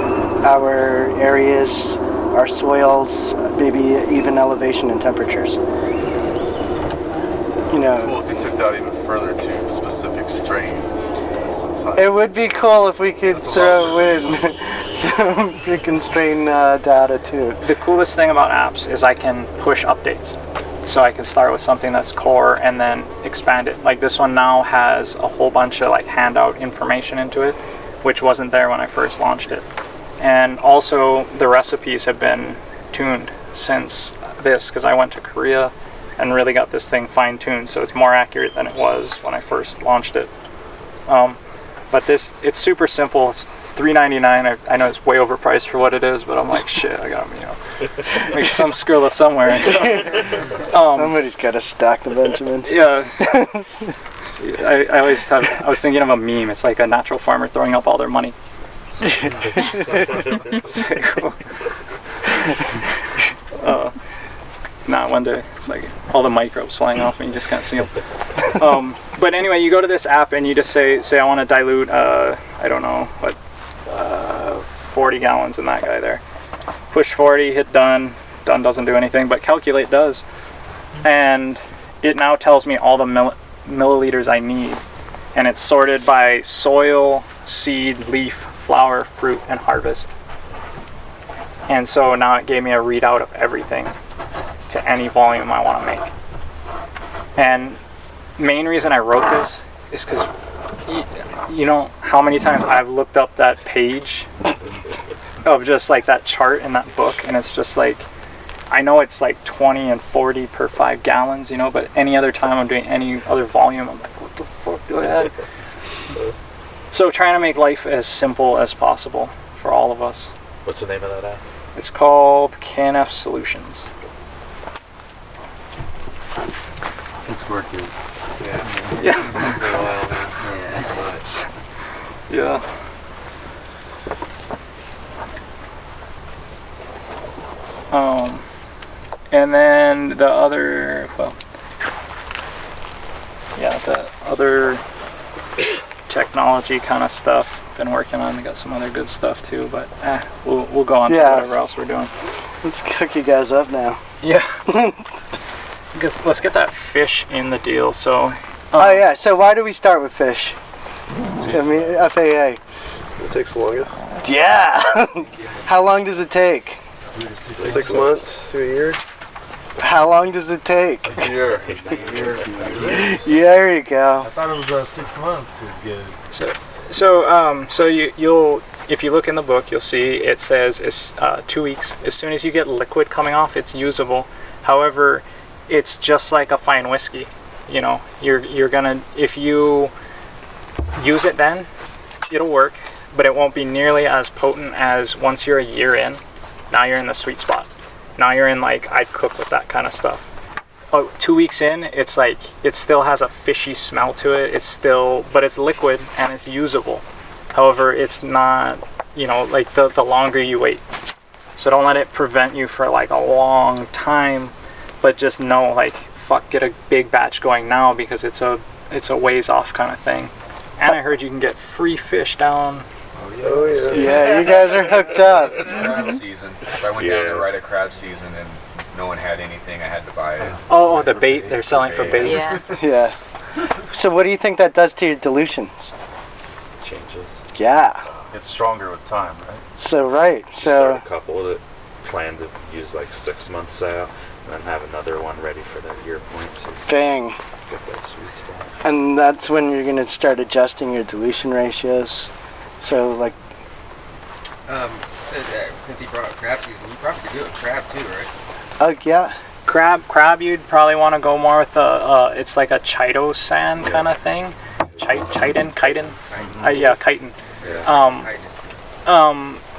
our areas, our soils, maybe even elevation and temperatures. Cool if you took that even further to specific strains at some time. It would be cool if we could throw in some freaking strain data too. The coolest thing about apps is I can push updates. So I can start with something that's core and then expand it. Like this one now has a whole bunch of handout information into it, which wasn't there when I first launched it. And also the recipes have been tuned since this, because I went to Korea and really got this thing fine-tuned, so it's more accurate than it was when I first launched it. But it's super simple. It's $3.99. I know it's way overpriced for what it is, but I'm like, shit, I gotta make some Skrilla somewhere. Somebody's gotta stack the Benjamins. Yeah. I was thinking of a meme. It's like a natural farmer throwing up all their money. One day it's like all the microbes flying off and you just can't see them. But anyway, you go to this app and you just say I want to dilute 40 gallons in that guy there. Push 40, hit done. Done doesn't do anything, but calculate does. And it now tells me all the milliliters I need, and it's sorted by soil, seed, leaf, flower, fruit, and harvest. And so now it gave me a readout of everything to any volume I want to make. And main reason I wrote this is because you know how many times I've looked up that page of just that chart in that book, and it's just I know it's 20 and 40 per 5 gallons, but any other time I'm doing any other volume, I'm like, what the fuck do I add? So trying to make life as simple as possible for all of us. What's the name of that app? It's called KNF Solutions. It's working. Yeah. Yeah. And then the other technology kind of stuff been working on. We got some other good stuff too, but we'll go on to whatever else we're doing. Let's cook you guys up now. Yeah. Let's get that fish in the deal. So. So why do we start with fish? FAA. It takes the longest. Yeah. How long does it take? 6 months to a year. How long does it take? A year. There you go. I thought it was 6 months was good. So you'll if you look in the book, you'll see it says it's 2 weeks. As soon as you get liquid coming off, it's usable. However, it's just like a fine whiskey. You're gonna, if you use it then, it'll work, but it won't be nearly as potent as once you're a year in. Now you're in the sweet spot. Now you're in I'd cook with that kind of stuff. about 2 weeks in, it's like it still has a fishy smell to it. But it's liquid and it's usable. However, it's not, like the longer you wait. So don't let it prevent you for like a long time, but just know like, fuck, get a big batch going now because it's a ways off kind of thing. And I heard you can get free fish down. Oh yeah. Yeah, you guys are hooked up. It's crab season. So I went down there right at crab season and no one had anything. I had to buy it. Oh, the bait. They're selling for bait. Yeah. Yeah. So what do you think that does to your dilutions? Changes. Yeah. It's stronger with time, right? So right. So Start a couple that plan to use like 6 months out, and then have another one ready for the year point. So bang. get that sweet spot. And that's when you're going to start adjusting your dilution ratios. So like, Since he brought up crab season, you probably could do it with crab too, right? oh yeah. Crab, you'd probably want to go more with it's like a chitosan kind of thing. Chitin. Yeah, chitin.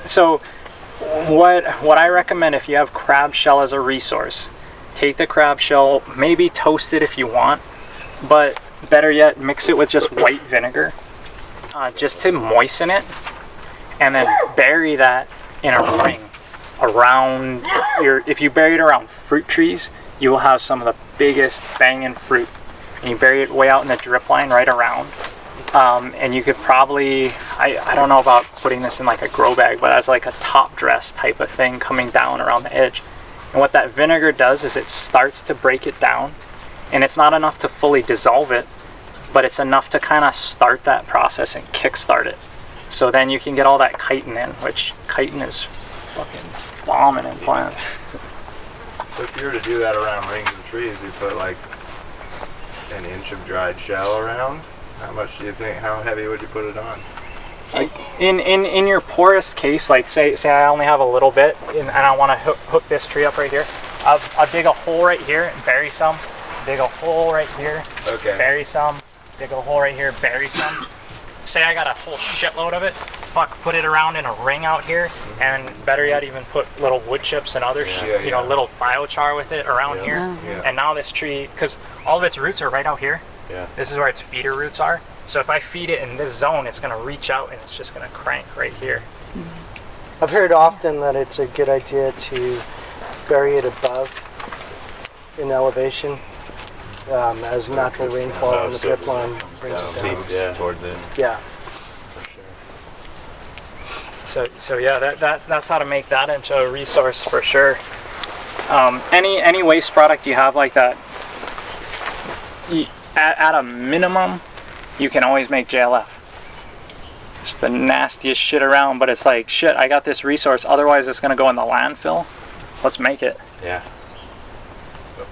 So what I recommend, if you have crab shell as a resource, take the crab shell, maybe toast it if you want, but better yet, mix it with just white vinegar, just to moisten it, and then bury that in a ring around if you bury it around fruit trees, you will have some of the biggest banging fruit. And you bury it way out in the drip line right around. And you could probably, I don't know about putting this in like a grow bag, but as like a top dress type of thing coming down around the edge. And what that vinegar does is it starts to break it down, and it's not enough to fully dissolve it, but it's enough to kind of start that process and kickstart it. So then you can get all that chitin in, which chitin is fucking bombing in plants. So if you were to do that around rings of trees, you put like an inch of dried shell around. How much do you think? How heavy would you put it on? In your poorest case, like say I only have a little bit, and I want to hook this tree up right here. I'll dig a hole right here and bury some. Dig a hole right here. Okay. Bury some. Dig a hole right here. Bury some. Say I got a whole shitload of it. Put it around in a ring out here, and better yet, even put little wood chips and other little biochar with it around here. Yeah. And now this tree, because all of its roots are right out here. Yeah. This is where its feeder roots are. So if I feed it in this zone, it's going to reach out and it's just going to crank right here. I've heard often that it's a good idea to bury it above in elevation, as natural rainfall on the drip line brings it down. Towards it. Yeah. So yeah, that's how to make that into a resource for sure. Any waste product you have like that, at a minimum, you can always make JLF. It's the nastiest shit around, but it's like, shit, I got this resource, otherwise it's gonna go in the landfill. Let's make it. Yeah.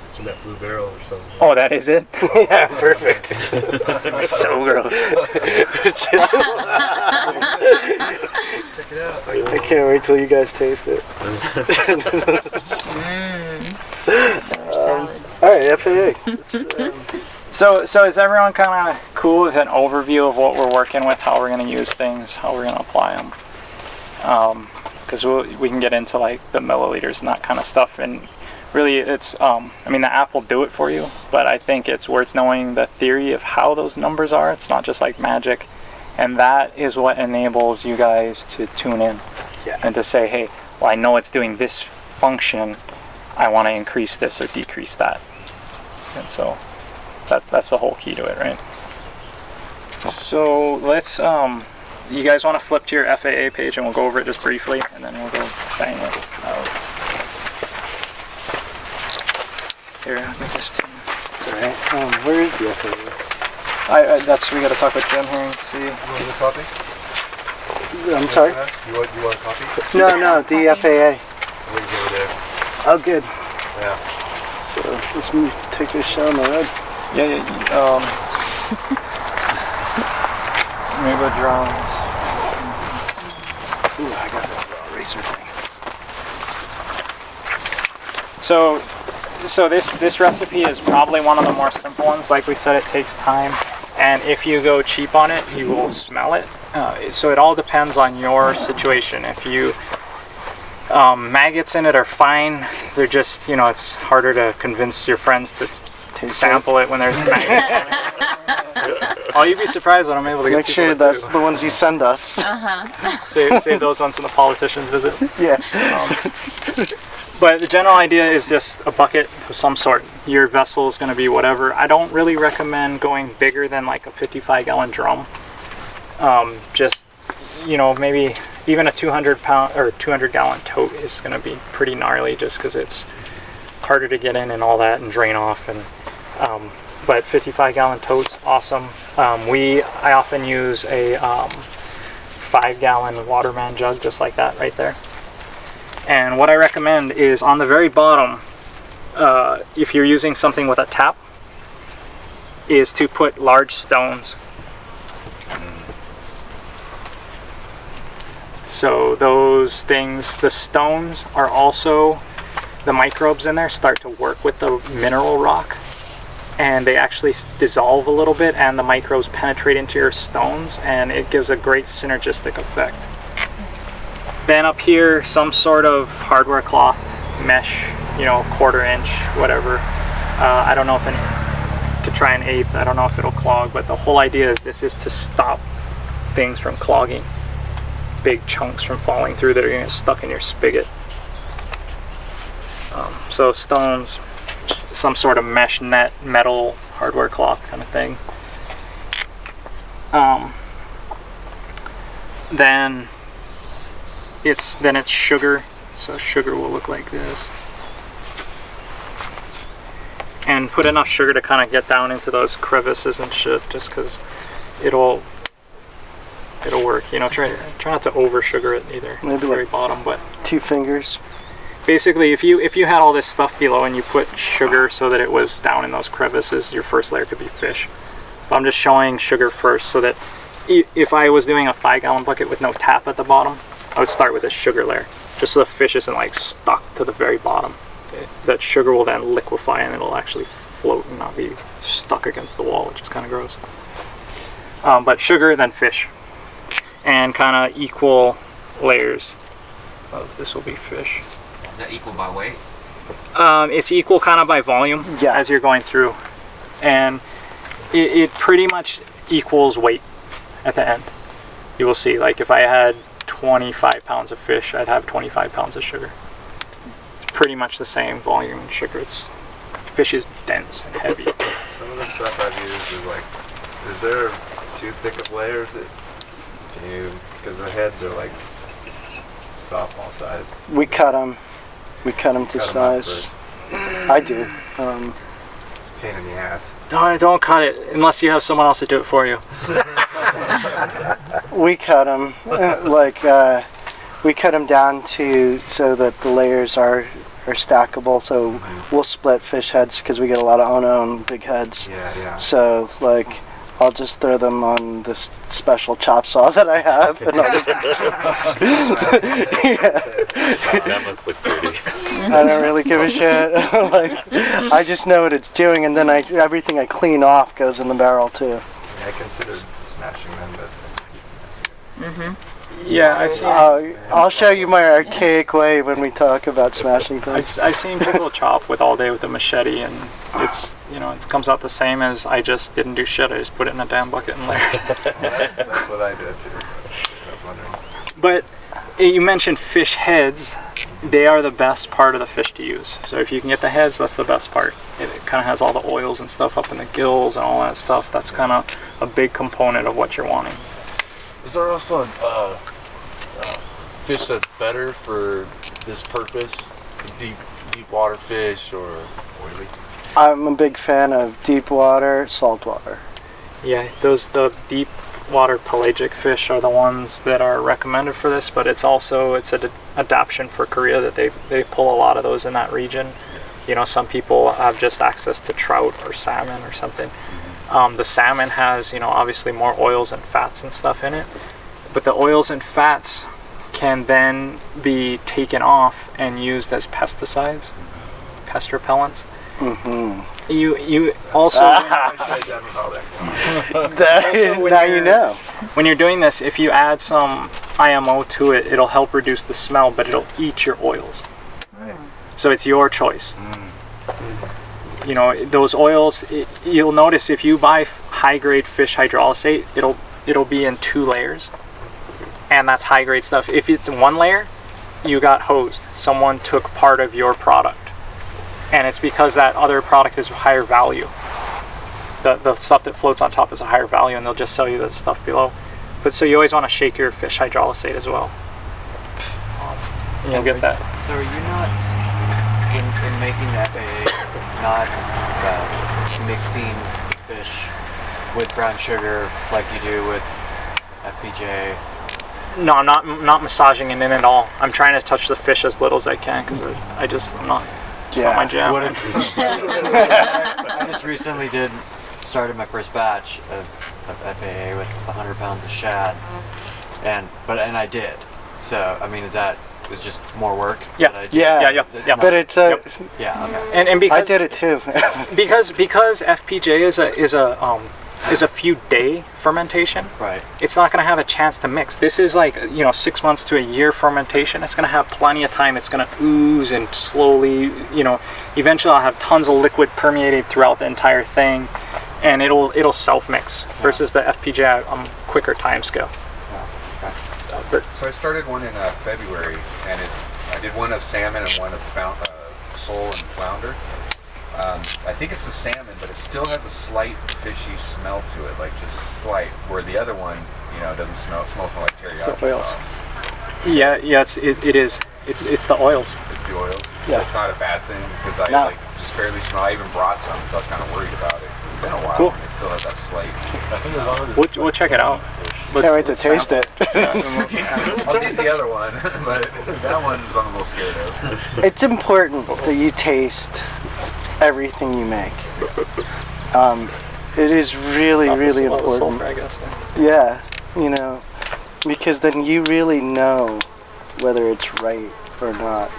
It's in that blue barrel or something. Oh, that is it? Yeah, perfect. So gross. Check it out. I can't wait till you guys taste it. All right, FAA. So is everyone kind of cool with an overview of what we're working with, how we're going to use things, how we're going to apply them? Because we can get into like the milliliters and that kind of stuff. And really, it's the app will do it for you, but I think it's worth knowing the theory of how those numbers are. It's not just like magic, and that is what enables you guys to tune in and to say, hey, well, I know it's doing this function. I want to increase this or decrease that, and so. That's the whole key to it, right? So let's, you guys want to flip to your FAA page and we'll go over it just briefly and then we'll go bang it out. Here, let me just... It's alright. Where is the FAA? We got to talk with Jim here and see. You want a copy? I'm sorry? You want a copy? No, the FAA. Where's over there? Oh, good. Yeah. So let's take this shot on the road. Yeah. Maybe go draw. Ooh, I got that eraser thing. So this recipe is probably one of the more simple ones. Like we said, it takes time, and if you go cheap on it, you will smell it. So it all depends on your situation. If you Maggots in it are fine. They're just, you know, it's harder to convince your friends to sample it when there's maggots. Oh, you'd be surprised when I'm able to get Make sure that's the ones you send us. Save those ones when the politicians visit. Yeah. But the general idea is just a bucket of some sort. Your vessel is going to be whatever. I don't really recommend going bigger than like a 55-gallon drum. Just, you know, maybe even a 200-pound or 200-gallon tote is going to be pretty gnarly just because it's harder to get in and all that and drain off. And but 55-gallon totes, awesome. I often use a 5-gallon Waterman jug just like that right there. And what I recommend is on the very bottom, if you're using something with a tap, is to put large stones. So those things, the stones are also, the microbes in there start to work with the mineral rock, and they actually dissolve a little bit and the microbes penetrate into your stones, and it gives a great synergistic effect. Then up here, some sort of hardware cloth, mesh, you know, 1/4 inch, whatever. I don't know if you could try an 1/8. I don't know if it'll clog, but the whole idea is this is to stop things from clogging. Big chunks from falling through that are going to get stuck in your spigot. So stones, some sort of mesh net, metal, hardware cloth kind of thing. Then it's sugar. So sugar will look like this. And put enough sugar to kind of get down into those crevices and shit, just because it'll work. You know, try not to over sugar it either. Maybe at the very bottom, but 2 fingers. Basically, if you had all this stuff below and you put sugar so that it was down in those crevices, your first layer could be fish. But I'm just showing sugar first so that if I was doing a 5-gallon bucket with no tap at the bottom, I would start with a sugar layer, just so the fish isn't like stuck to the very bottom. Okay? That sugar will then liquefy and it'll actually float and not be stuck against the wall, which is kind of gross. But sugar, then fish, and kind of equal layers of this will be fish. Is that equal by weight? It's equal kind of by volume as you're going through, and it pretty much equals weight at the end. You will see, like if I had 25 pounds of fish, I'd have 25 pounds of sugar. It's pretty much the same volume in sugar. Fish is dense and heavy. Some of the stuff I've used is like, is there too thick of layers that because the heads are like softball size? We cut them. We cut them to size. I do. It's a pain in the ass. Don't cut it unless you have someone else to do it for you. We cut them we cut them down to so that the layers are stackable. So we'll split fish heads because we get a lot of Ono and big heads. Yeah. So like I'll just throw them on this special chop saw that I have, and I'll just That must look pretty. I don't really give a shit. Like, I just know what it's doing, and then everything I clean off goes in the barrel too. Yeah, I considered smashing them, but. Yeah, I see. I'll show you my archaic way when we talk about smashing things. I've seen people chop with all day with a machete, and it's, you know, it comes out the same as I just didn't do shit. I just put it in a damn bucket and layered. That's what I did too. I was wondering. But you mentioned fish heads. They are the best part of the fish to use. So if you can get the heads, that's the best part. It kind of has all the oils and stuff up in the gills and all that stuff. That's kind of a big component of what you're wanting. Is there also fish that's better for this purpose? Deep water fish or oily? I'm a big fan of deep water, salt water. Yeah, the deep water pelagic fish are the ones that are recommended for this, but it's an adaptation for Korea that they pull a lot of those in that region. You know, some people have just access to trout or salmon or something. The salmon has, you know, obviously more oils and fats and stuff in it, but the oils and fats can then be taken off and used as pesticides, pest repellents. You also, now you know. When you're doing this, if you add some IMO to it, it'll help reduce the smell, but it'll eat your oils. Right. So it's your choice. You know, those oils, you'll notice if you buy high-grade fish hydrolysate, it'll be in 2 layers, and that's high-grade stuff. If it's in 1 layer, you got hosed. Someone took part of your product, and it's because that other product is higher value. The stuff that floats on top is a higher value, and they'll just sell you the stuff below. But so you always want to shake your fish hydrolysate as well. And you'll get that. So are you not, in making the FAA, not mixing fish with brown sugar like you do with FPJ? No, I'm not massaging it in at all. I'm trying to touch the fish as little as I can because I'm not. It's not my jam. I just recently started my first batch of FAA with 100 pounds of shad, and I did. So I mean, it's just more work? Yeah. Yeah. But it's yeah. Okay. And because I did it too. because FPJ is a few day fermentation. Right. It's not going to have a chance to mix. This is like 6 months to a year fermentation. It's going to have plenty of time. It's going to ooze and slowly, eventually I'll have tons of liquid permeated throughout the entire thing, and it'll self mix versus the FPJ quicker time scale. So I started one in February, and I did one of salmon and one of sole and flounder. I think it's the salmon, but it still has a slight fishy smell to it, like just slight. Where the other one, doesn't smell. It smells more like teriyaki sauce. Yeah, it is. It's the oils. It's the oils. Yeah. So it's not a bad thing because I just barely smell. I even brought some, so I was kind of worried about it. It's been a while. Cool. And it still has that slight. We'll check it out. Can't wait to taste it. I'll taste the other one, but that one I'm a little scared of. It's important that you taste everything you make. It is really important. Sulfur, I guess. Yeah, because then you really know whether it's right or not.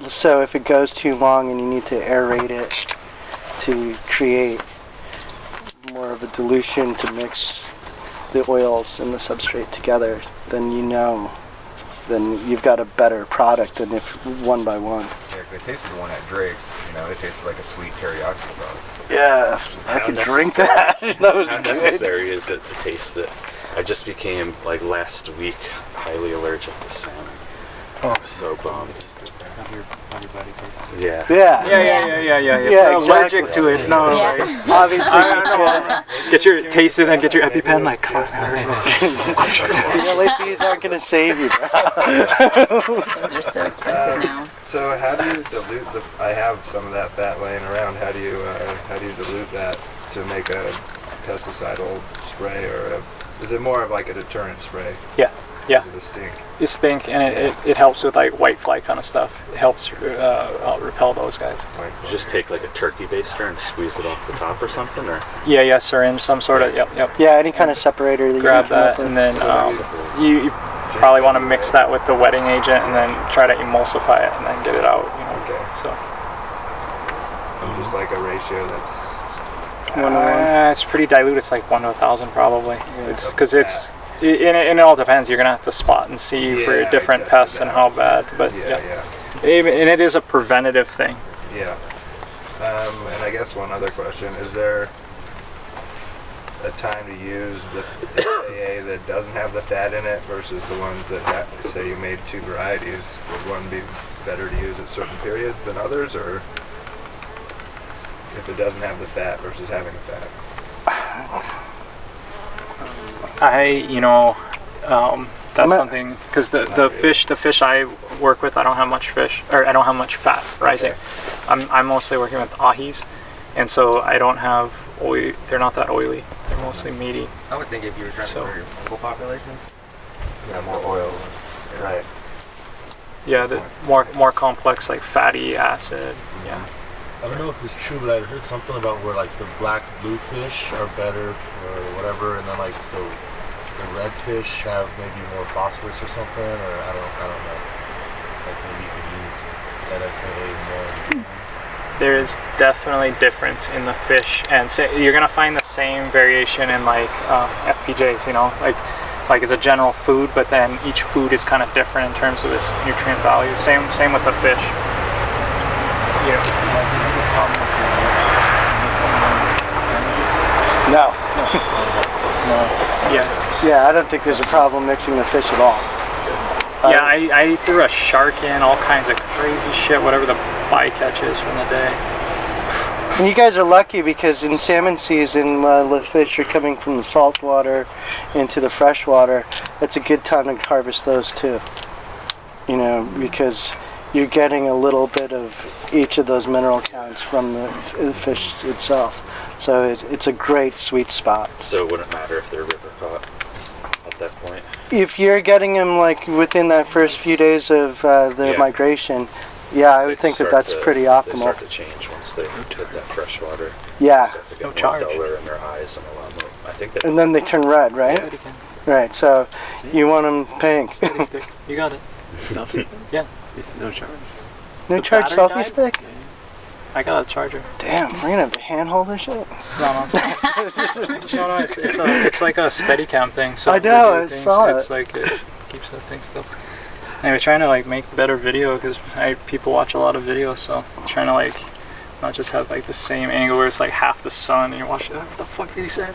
So if it goes too long and you need to aerate it to create more of a dilution to mix the oils and the substrate together, then then you've got a better product than if one by one. Yeah, because I tasted the one at Drake's, it tasted like a sweet teriyaki sauce. Yeah, I could drink that. That was How good. necessary is it to taste it? I just became, last week, highly allergic to salmon. Oh. I'm so bummed. Everybody tastes it. Yeah. Yeah, Allergic exactly. to it. No. Obviously, Get your taste it and get your EpiPen. Come on. the LA bees aren't going to save you, bro. Those are so expensive now. So how do you dilute I have some of that fat laying around. How do you dilute that to make a pesticidal spray, or is it more of like a deterrent spray? Yeah. Is it a stink? It stink, and it helps with whitefly kind of stuff. It helps repel those guys. You just take a turkey baster and squeeze it off the top or something, or? Yeah, syringe, some sort of, yep. Yeah, any kind of separator that Grab you that, and then you probably want to mix that with the wetting agent, and then try to emulsify it, and then get it out. Okay. So. Just like a ratio that's. It's pretty dilute. It's like 1 to 1,000 probably. It's because it all depends. You're gonna have to spot and see for different pests and how bad. But and it is a preventative thing. Yeah. And I guess one other question: is there a time to use the AA that doesn't have the fat in it versus the ones that have, say you made 2 varieties? Would one be better to use at certain periods than others, or if it doesn't have the fat versus having the fat? That's something, because the fish I work with, I don't have much fish, or I don't have much fat rising. I'm mostly working with ahis, and so I don't have oil. They're not that oily. They're mostly meaty. I would think if you were trying to grow your fungal populations, more oil. Right. Yeah, the more complex, like fatty acid. Yeah. I don't know if it's true, but I heard something about where the black bluefish are better for whatever, and then the red fish have maybe more phosphorus or something, or I don't know. Maybe you could use NFA more. There is definitely difference in the fish, and you're gonna find the same variation in FPJs. like as a general food, but then each food is kind of different in terms of its nutrient value. Same with the fish. Yeah. No. No. Yeah. Yeah, I don't think there's a problem mixing the fish at all. Yeah, I threw a shark in, all kinds of crazy shit, whatever the bycatch is from the day. And you guys are lucky because in salmon season, the fish are coming from the salt water into the fresh water. It's a good time to harvest those too. You know, because you're getting a little bit of each of those mineral counts from the fish itself. So it's a great sweet spot. So it wouldn't matter if they're river caught at that point? If you're getting them like within that first few days of their migration, yeah, I would think that's pretty optimal. They start to change once they hit that fresh water. Yeah. They start to get more duller in their eyes and a lot more. I think that. And then they turn red, right? Yeah. Right. So you want them pink. Steady stick. You got it. Selfie stick? Yeah. It's no charge. No The charge battery selfie died? stick? I got a charger. Damn, we're gonna have to handhold this shit. No, it's like a Steadicam thing. So I know, I things, saw it's it. like it keeps the thing still. Anyway, trying to like make better video because people watch a lot of videos, so trying to like not just have like the same angle where it's like half the sun and you're watching. What the fuck did he say?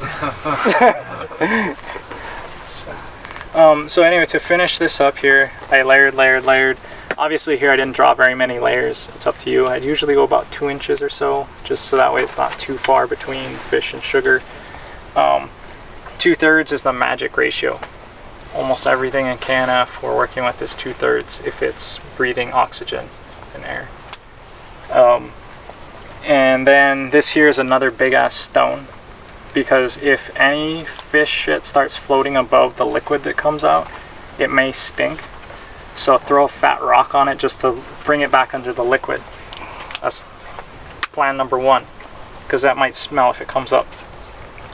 So anyway, to finish this up here, I layered. Obviously here I didn't draw very many layers. It's up to you. I'd usually go about 2 inches or so, just so that way it's not too far between fish and sugar. 2/3 is the magic ratio. Almost everything in KNF we're working with is 2/3 if it's breathing oxygen and air. And then this here is another big ass stone, because if any fish shit starts floating above the liquid that comes out, it may stink. So throw a fat rock on it just to bring it back under the liquid. That's plan number 1, because that might smell if it comes up.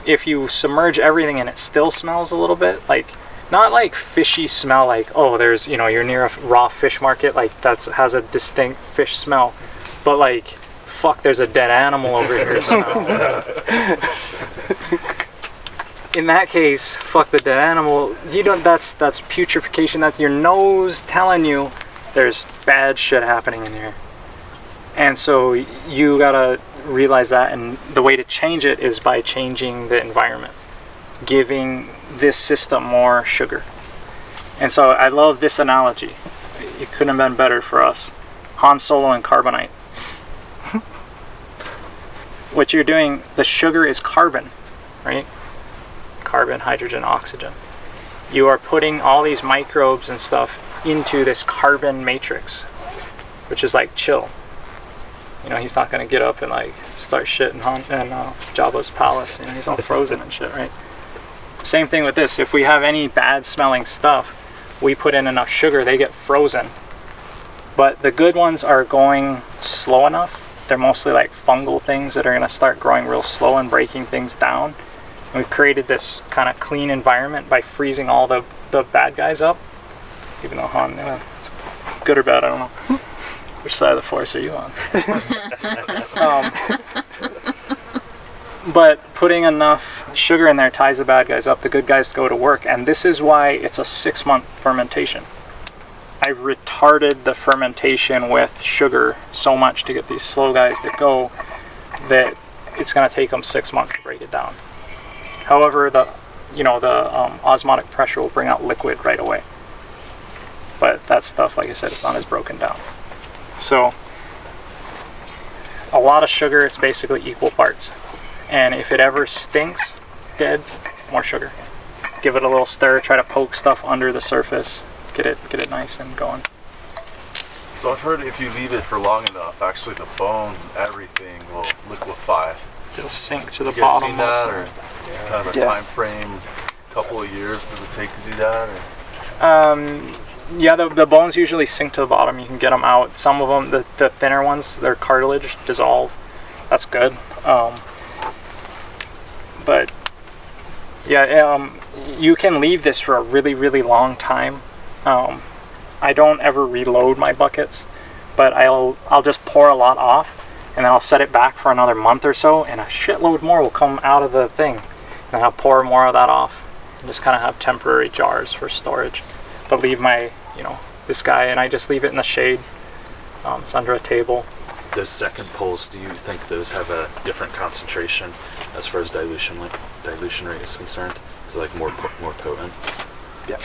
If you submerge everything and it still smells a little bit, like not like fishy smell, like oh there's you're near a raw fish market, like has a distinct fish smell, but like fuck there's a dead animal over here smell. In that case, fuck the dead animal. That's putrefaction. That's your nose telling you there's bad shit happening in here. And so you gotta realize that, and the way to change it is by changing the environment, giving this system more sugar. And so I love this analogy. It couldn't have been better for us. Han Solo and carbonite. What you're doing, the sugar is carbon, right? Carbon, hydrogen, oxygen. You are putting all these microbes and stuff into this carbon matrix, which is like chill. He's not gonna get up and like start shit in Jabba's palace. He's all frozen and shit, right? Same thing with this. If we have any bad smelling stuff, we put in enough sugar, they get frozen. But the good ones are going slow enough. They're mostly like fungal things that are gonna start growing real slow and breaking things down. We've created this kind of clean environment by freezing all the bad guys up. Even though Han, it's good or bad, I don't know. Which side of the force are you on? But putting enough sugar in there ties the bad guys up. The good guys go to work. And this is why it's a 6-month fermentation. I've retarded the fermentation with sugar so much to get these slow guys to go that it's going to take them 6 months to break it down. However, the osmotic pressure will bring out liquid right away. But that stuff, like I said, it's not as broken down. So, a lot of sugar, it's basically equal parts. And if it ever stinks, dead, more sugar. Give it a little stir, try to poke stuff under the surface, get it nice and going. So I've heard if you leave it for long enough, actually the bones and everything will liquefy. It'll sink to the You guys bottom. seen that, or kind of a time frame, couple of years does it take to do that? Or? Yeah, the bones usually sink to the bottom. You can get them out. Some of them, the thinner ones, their cartilage dissolve. That's good. But yeah, you can leave this for a really, really long time. I don't ever reload my buckets, but I'll just pour a lot off, and then I'll set it back for another month or so, and a shitload more will come out of the thing. And I'll pour more of that off. and just kind of have temporary jars for storage. But leave my, this guy, and I just leave it in the shade. It's under a table. Those second pulls, do you think those have a different concentration as far as dilution rate is concerned? Is it like more potent? Yeah.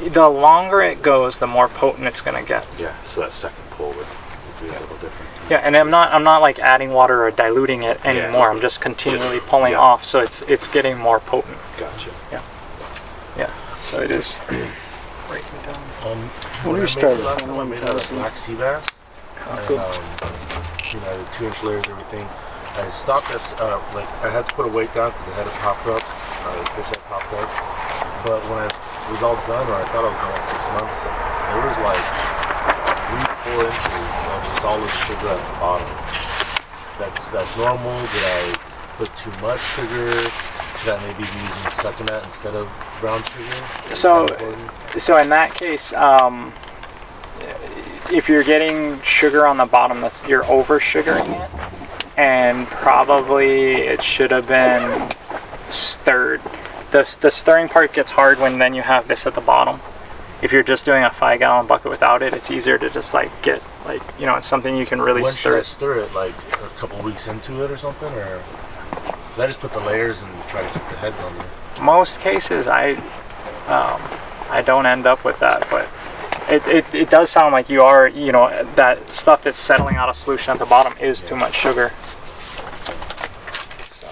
The longer it goes, the more potent it's going to get. Yeah. So that second pull would be a little different. Yeah, and I'm not like adding water or diluting it anymore. Yeah. I'm just continually pulling off, so it's getting more potent. Gotcha. Yeah. Yeah. So it is breaking down. When you started, last time I made out of black sea bass. And, the 2-inch layers, everything. I stopped at, I had to put a weight down because it had popped up. The fish had popped up. But when it was all done, or I thought I was done at 6 months, there was like 3-4 inches of solid sugar at the bottom. That's normal. Did I put too much sugar? Should I maybe be using succinate instead of brown sugar? So in that case, if you're getting sugar on the bottom, you're over sugaring it, and probably it should have been stirred. The stirring part gets hard when then you have this at the bottom. If you're just doing a 5-gallon bucket without it, it's easier to just get it's something you can really stir. When should I stir it? Like a couple weeks into it or something, or? Because I just put the layers and try to keep the heads on there. Most cases, I don't end up with that, but it does sound like you are, that stuff that's settling out of solution at the bottom is too much sugar. So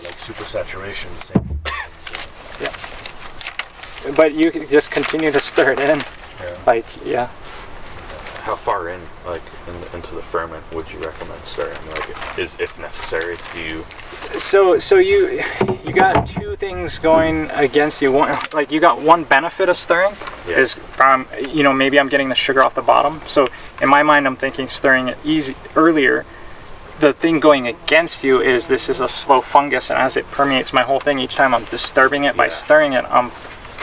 like super saturation, same. Yeah. But you can just continue to stir it in. Yeah. How far in, into the ferment would you recommend stirring? If necessary, do you? So you got two things going against you. One, you got one benefit of stirring is from maybe I'm getting the sugar off the bottom. So in my mind, I'm thinking stirring it earlier. The thing going against you is this is a slow fungus, and as it permeates my whole thing, each time I'm disturbing it by stirring it, I'm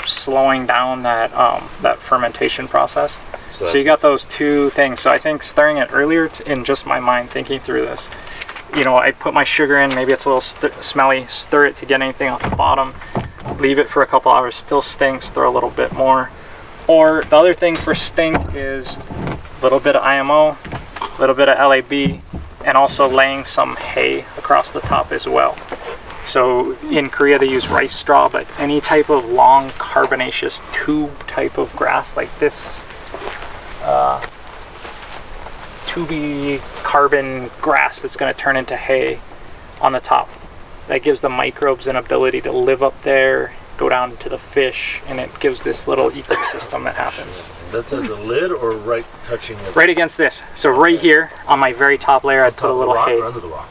slowing down that fermentation process. So you got those two things. So I think stirring it earlier, in just my mind thinking through this, I put my sugar in, maybe it's a little smelly, stir it to get anything off the bottom, leave it for a couple hours, still stinks, stir a little bit more. Or the other thing for stink is a little bit of IMO, a little bit of LAB, and also laying some hay across the top as well. So in Korea they use rice straw, but any type of long carbonaceous tube type of grass like this, tubey carbon grass that's going to turn into hay on the top. That gives the microbes an ability to live up there, go down to the fish, and it gives this little ecosystem that happens. That's at the lid or right touching it? Right against this. So right here on my very top layer, I'd put a little hay. Or under the rock?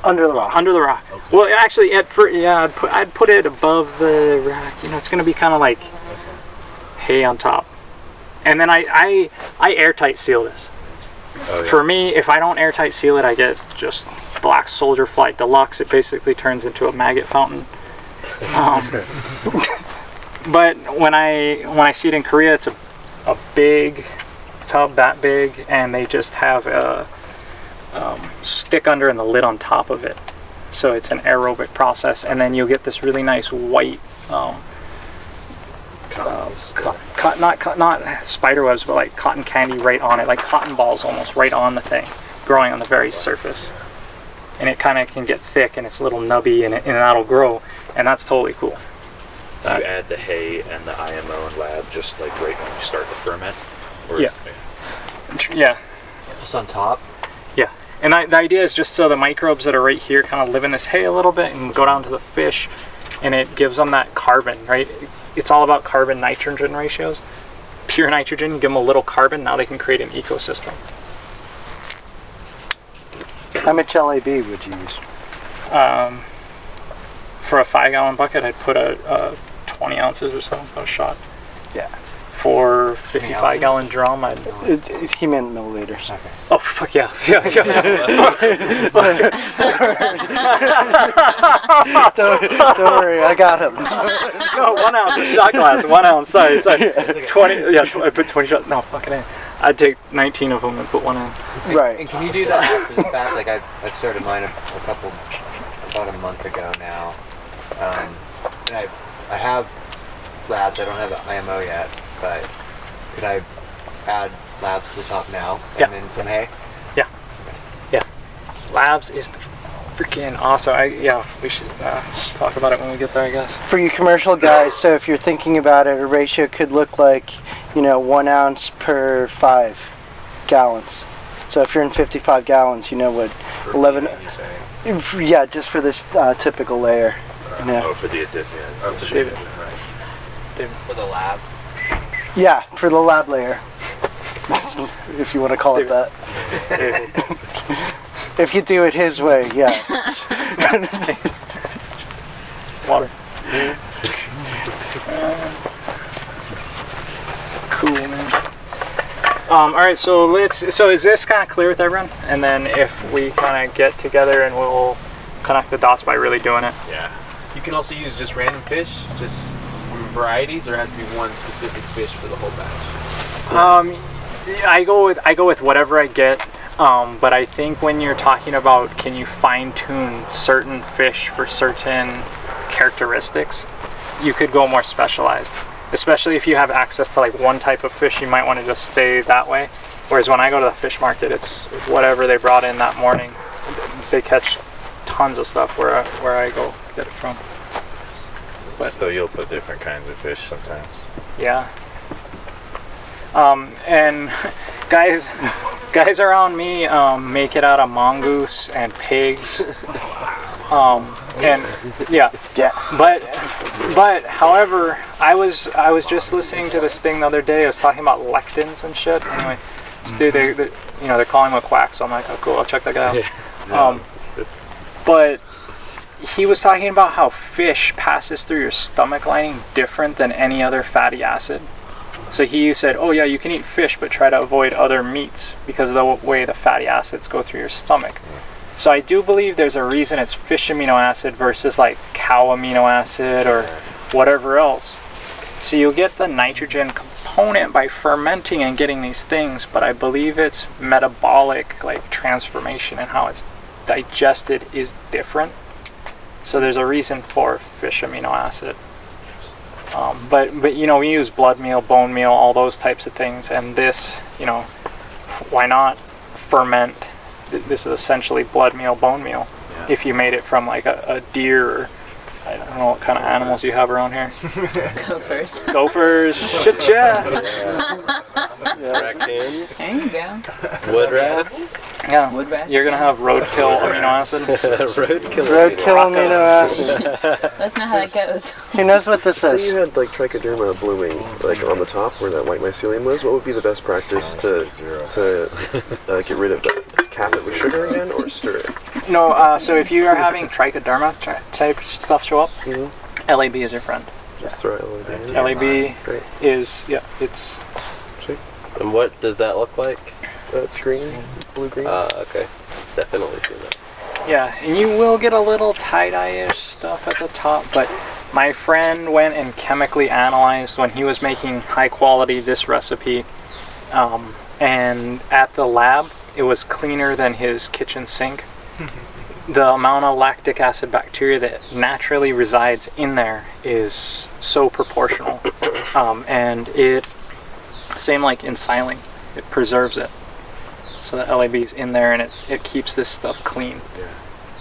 Under the rock. Under the rock. Okay. Well, actually, I'd put it above the rack. It's going to be kind of like hay on top. And then I airtight seal this. Oh, yeah. For me, if I don't airtight seal it, I get just black soldier fly deluxe. It basically turns into a maggot fountain. But when I see it in Korea, it's a big tub, that big, and they just have a stick under and the lid on top of it. So it's an aerobic process, and then you'll get this really nice white not spider webs, but like cotton candy right on it, like cotton balls almost right on the thing, growing on the very surface. And it kind of can get thick, and it's a little nubby, and that'll grow, and that's totally cool. Do you add the hay and the IMO and lab just right when you start to ferment? Or Yeah. Just on top? Yeah. And the idea is just so the microbes that are right here kind of live in this hay a little bit and go down to the fish, and it gives them that carbon, right? It's all about carbon-nitrogen ratios. Pure nitrogen, give them a little carbon, now they can create an ecosystem. How much LAB would you use? For a 5-gallon bucket, I'd put a 20 ounces or so, a shot. Yeah. For 55-gallon drum, he meant milliliters. Okay. Oh, fuck yeah. Don't worry, I got him. No, 1 ounce, a shot glass, 1 ounce, sorry. 20, I put 20 shots, no, fucking in. I'd take 19 of them and put one in. Right. And can you do that after the fact? Like I started mine about a month ago now. And I I have labs. I don't have the IMO yet, but could I add labs to the top now and then some hay? Yeah. Yeah. Labs is freaking awesome. We should talk about it when we get there, I guess. For you commercial guys, so if you're thinking about it, a ratio could look like, 1 ounce per 5 gallons. So if you're in 55 gallons, what 11. Yeah, just for this typical layer. Oh, for the addition. For the lab. Yeah, for the lab layer. If you want to call it that. If you do it his way, yeah. Water. Cool, man. All right, so is this kind of clear with everyone? And then if we kind of get together and we'll connect the dots by really doing it. Yeah. You can also use just random fish, just from varieties, or it has to be one specific fish for the whole batch? I go with whatever I get. But I think when you're talking about can you fine-tune certain fish for certain characteristics, you could go more specialized. Especially if you have access to like one type of fish, you might want to just stay that way. Whereas when I go to the fish market, it's whatever they brought in that morning. They catch tons of stuff where I go get it from. But so you'll put different kinds of fish sometimes. Yeah. And guys around me make it out of mongoose and pigs. And yeah. But however, I was just listening to this thing the other day. I was talking about lectins and shit. Anyway, this dude, they're calling him a quack, so I'm like, oh cool, I'll check that guy out. But he was talking about how fish passes through your stomach lining different than any other fatty acid. So he said, oh yeah, you can eat fish, but try to avoid other meats because of the way the fatty acids go through your stomach. So I do believe there's a reason it's fish amino acid versus like cow amino acid or whatever else. So you'll get the nitrogen component by fermenting and getting these things, but I believe it's metabolic like transformation and how it's digested is different. So there's a reason for fish amino acid. But we use blood meal, bone meal, all those types of things, and this, why not ferment? This is essentially blood meal, bone meal. Yeah. If you made it from like a deer, or I don't know what kind of animals you have around here. Gophers. Gophers. Shit, yeah. Raccoons. There you go. Wood rats. Yeah. Wood rats. You're gonna have roadkill amino acid. Roadkill amino acid. That's not how that goes. Who knows what this is? Say you had like trichoderma blooming like on the top where that white mycelium was. What would be the best practice to get rid of that? Cap it with sugar again or stir it? No. So if you are having trichoderma type stuff show up, LAB is your friend. Just throw LAB in. LAB is it's. Sweet. And what does that look like? It's green, blue-green. Okay. Definitely see that. Yeah, and you will get a little tie-dye-ish stuff at the top, but my friend went and chemically analyzed when he was making high-quality this recipe, and at the lab, it was cleaner than his kitchen sink. The amount of lactic acid bacteria that naturally resides in there is so proportional, and it, same like in siling, it preserves it. So the LAB is in there and it keeps this stuff clean. Yeah.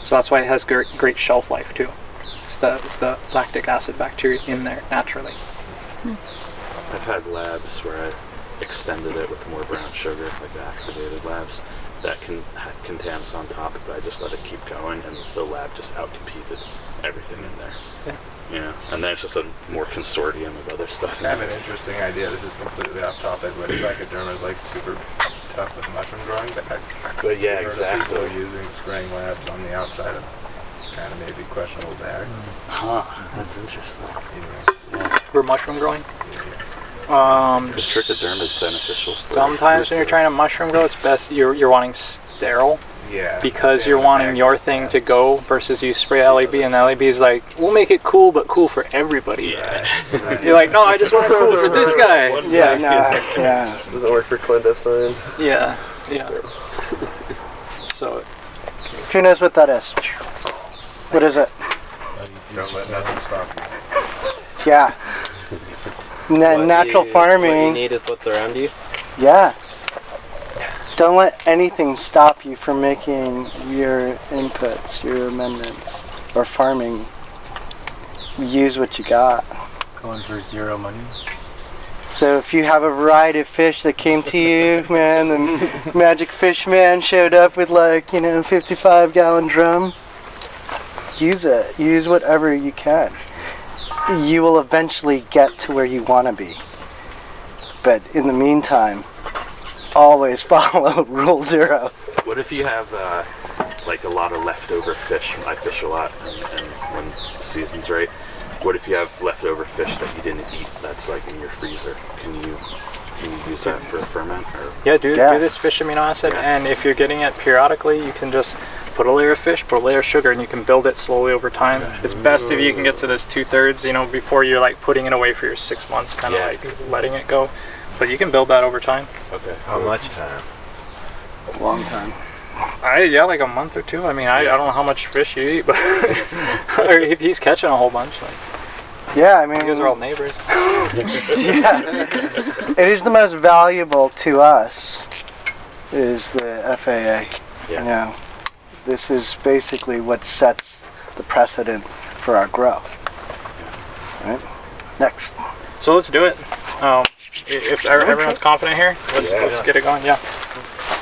So that's why it has great shelf life too. It's the lactic acid bacteria in there naturally. I've had labs where I extended it with more brown sugar, like the activated labs that had contaminants on top, but I just let it keep going, and the lab just outcompeted everything in there. Yeah. And then it's just a more consortium of other stuff. I have an interesting idea. This is completely off topic, but trichoderma is like super tough with mushroom growing bags. But yeah, exactly. People using spraying labs on the outside of kind of maybe questionable bags. Huh. That's interesting. Yeah. For mushroom growing? Because trichoderma is beneficial. Sometimes when you're trying to mushroom grow, it's best you're wanting sterile. Yeah. Because you're wanting your thing to go versus you spray LAB, and LAB is like, we'll make it cool, but cool for everybody. Yeah. You're like, no, I just want it cool for this guy. Yeah, no, yeah. Doesn't work for clandestine. Yeah. So. Who knows what that is? What is it? Don't let nothing stop you. Yeah. Natural farming. What you need is what's around you. Yeah. Don't let anything stop you from making your inputs, your amendments, or farming. Use what you got. Going for zero money. So if you have a variety of fish that came to you, man, and Magic Fish Man showed up with 55-gallon drum, use it. Use whatever you can. You will eventually get to where you want to be. But in the meantime, always follow Rule 0. What if you have a lot of leftover fish? I fish a lot, and when the season's right. What if you have leftover fish that you didn't eat that's in your freezer? Can you use that for a ferment? Or? Yeah, do this fish amino acid, and if you're getting it periodically, you can just put a layer of fish, put a layer of sugar, and you can build it slowly over time. It's best if you can get to this 2/3, before you're putting it away for your 6 months, kind of letting it go. But you can build that over time. Okay. How much time? A long time. Like a month or two. I mean, I don't know how much fish you eat, but or if he's catching a whole bunch. Yeah, I mean, you guys are all neighbors. Yeah, it is the most valuable to us. Is the FAA? Yeah. This is basically what sets the precedent for our growth. Right. Next. So let's do it. If everyone's confident here, let's get it going. Yeah.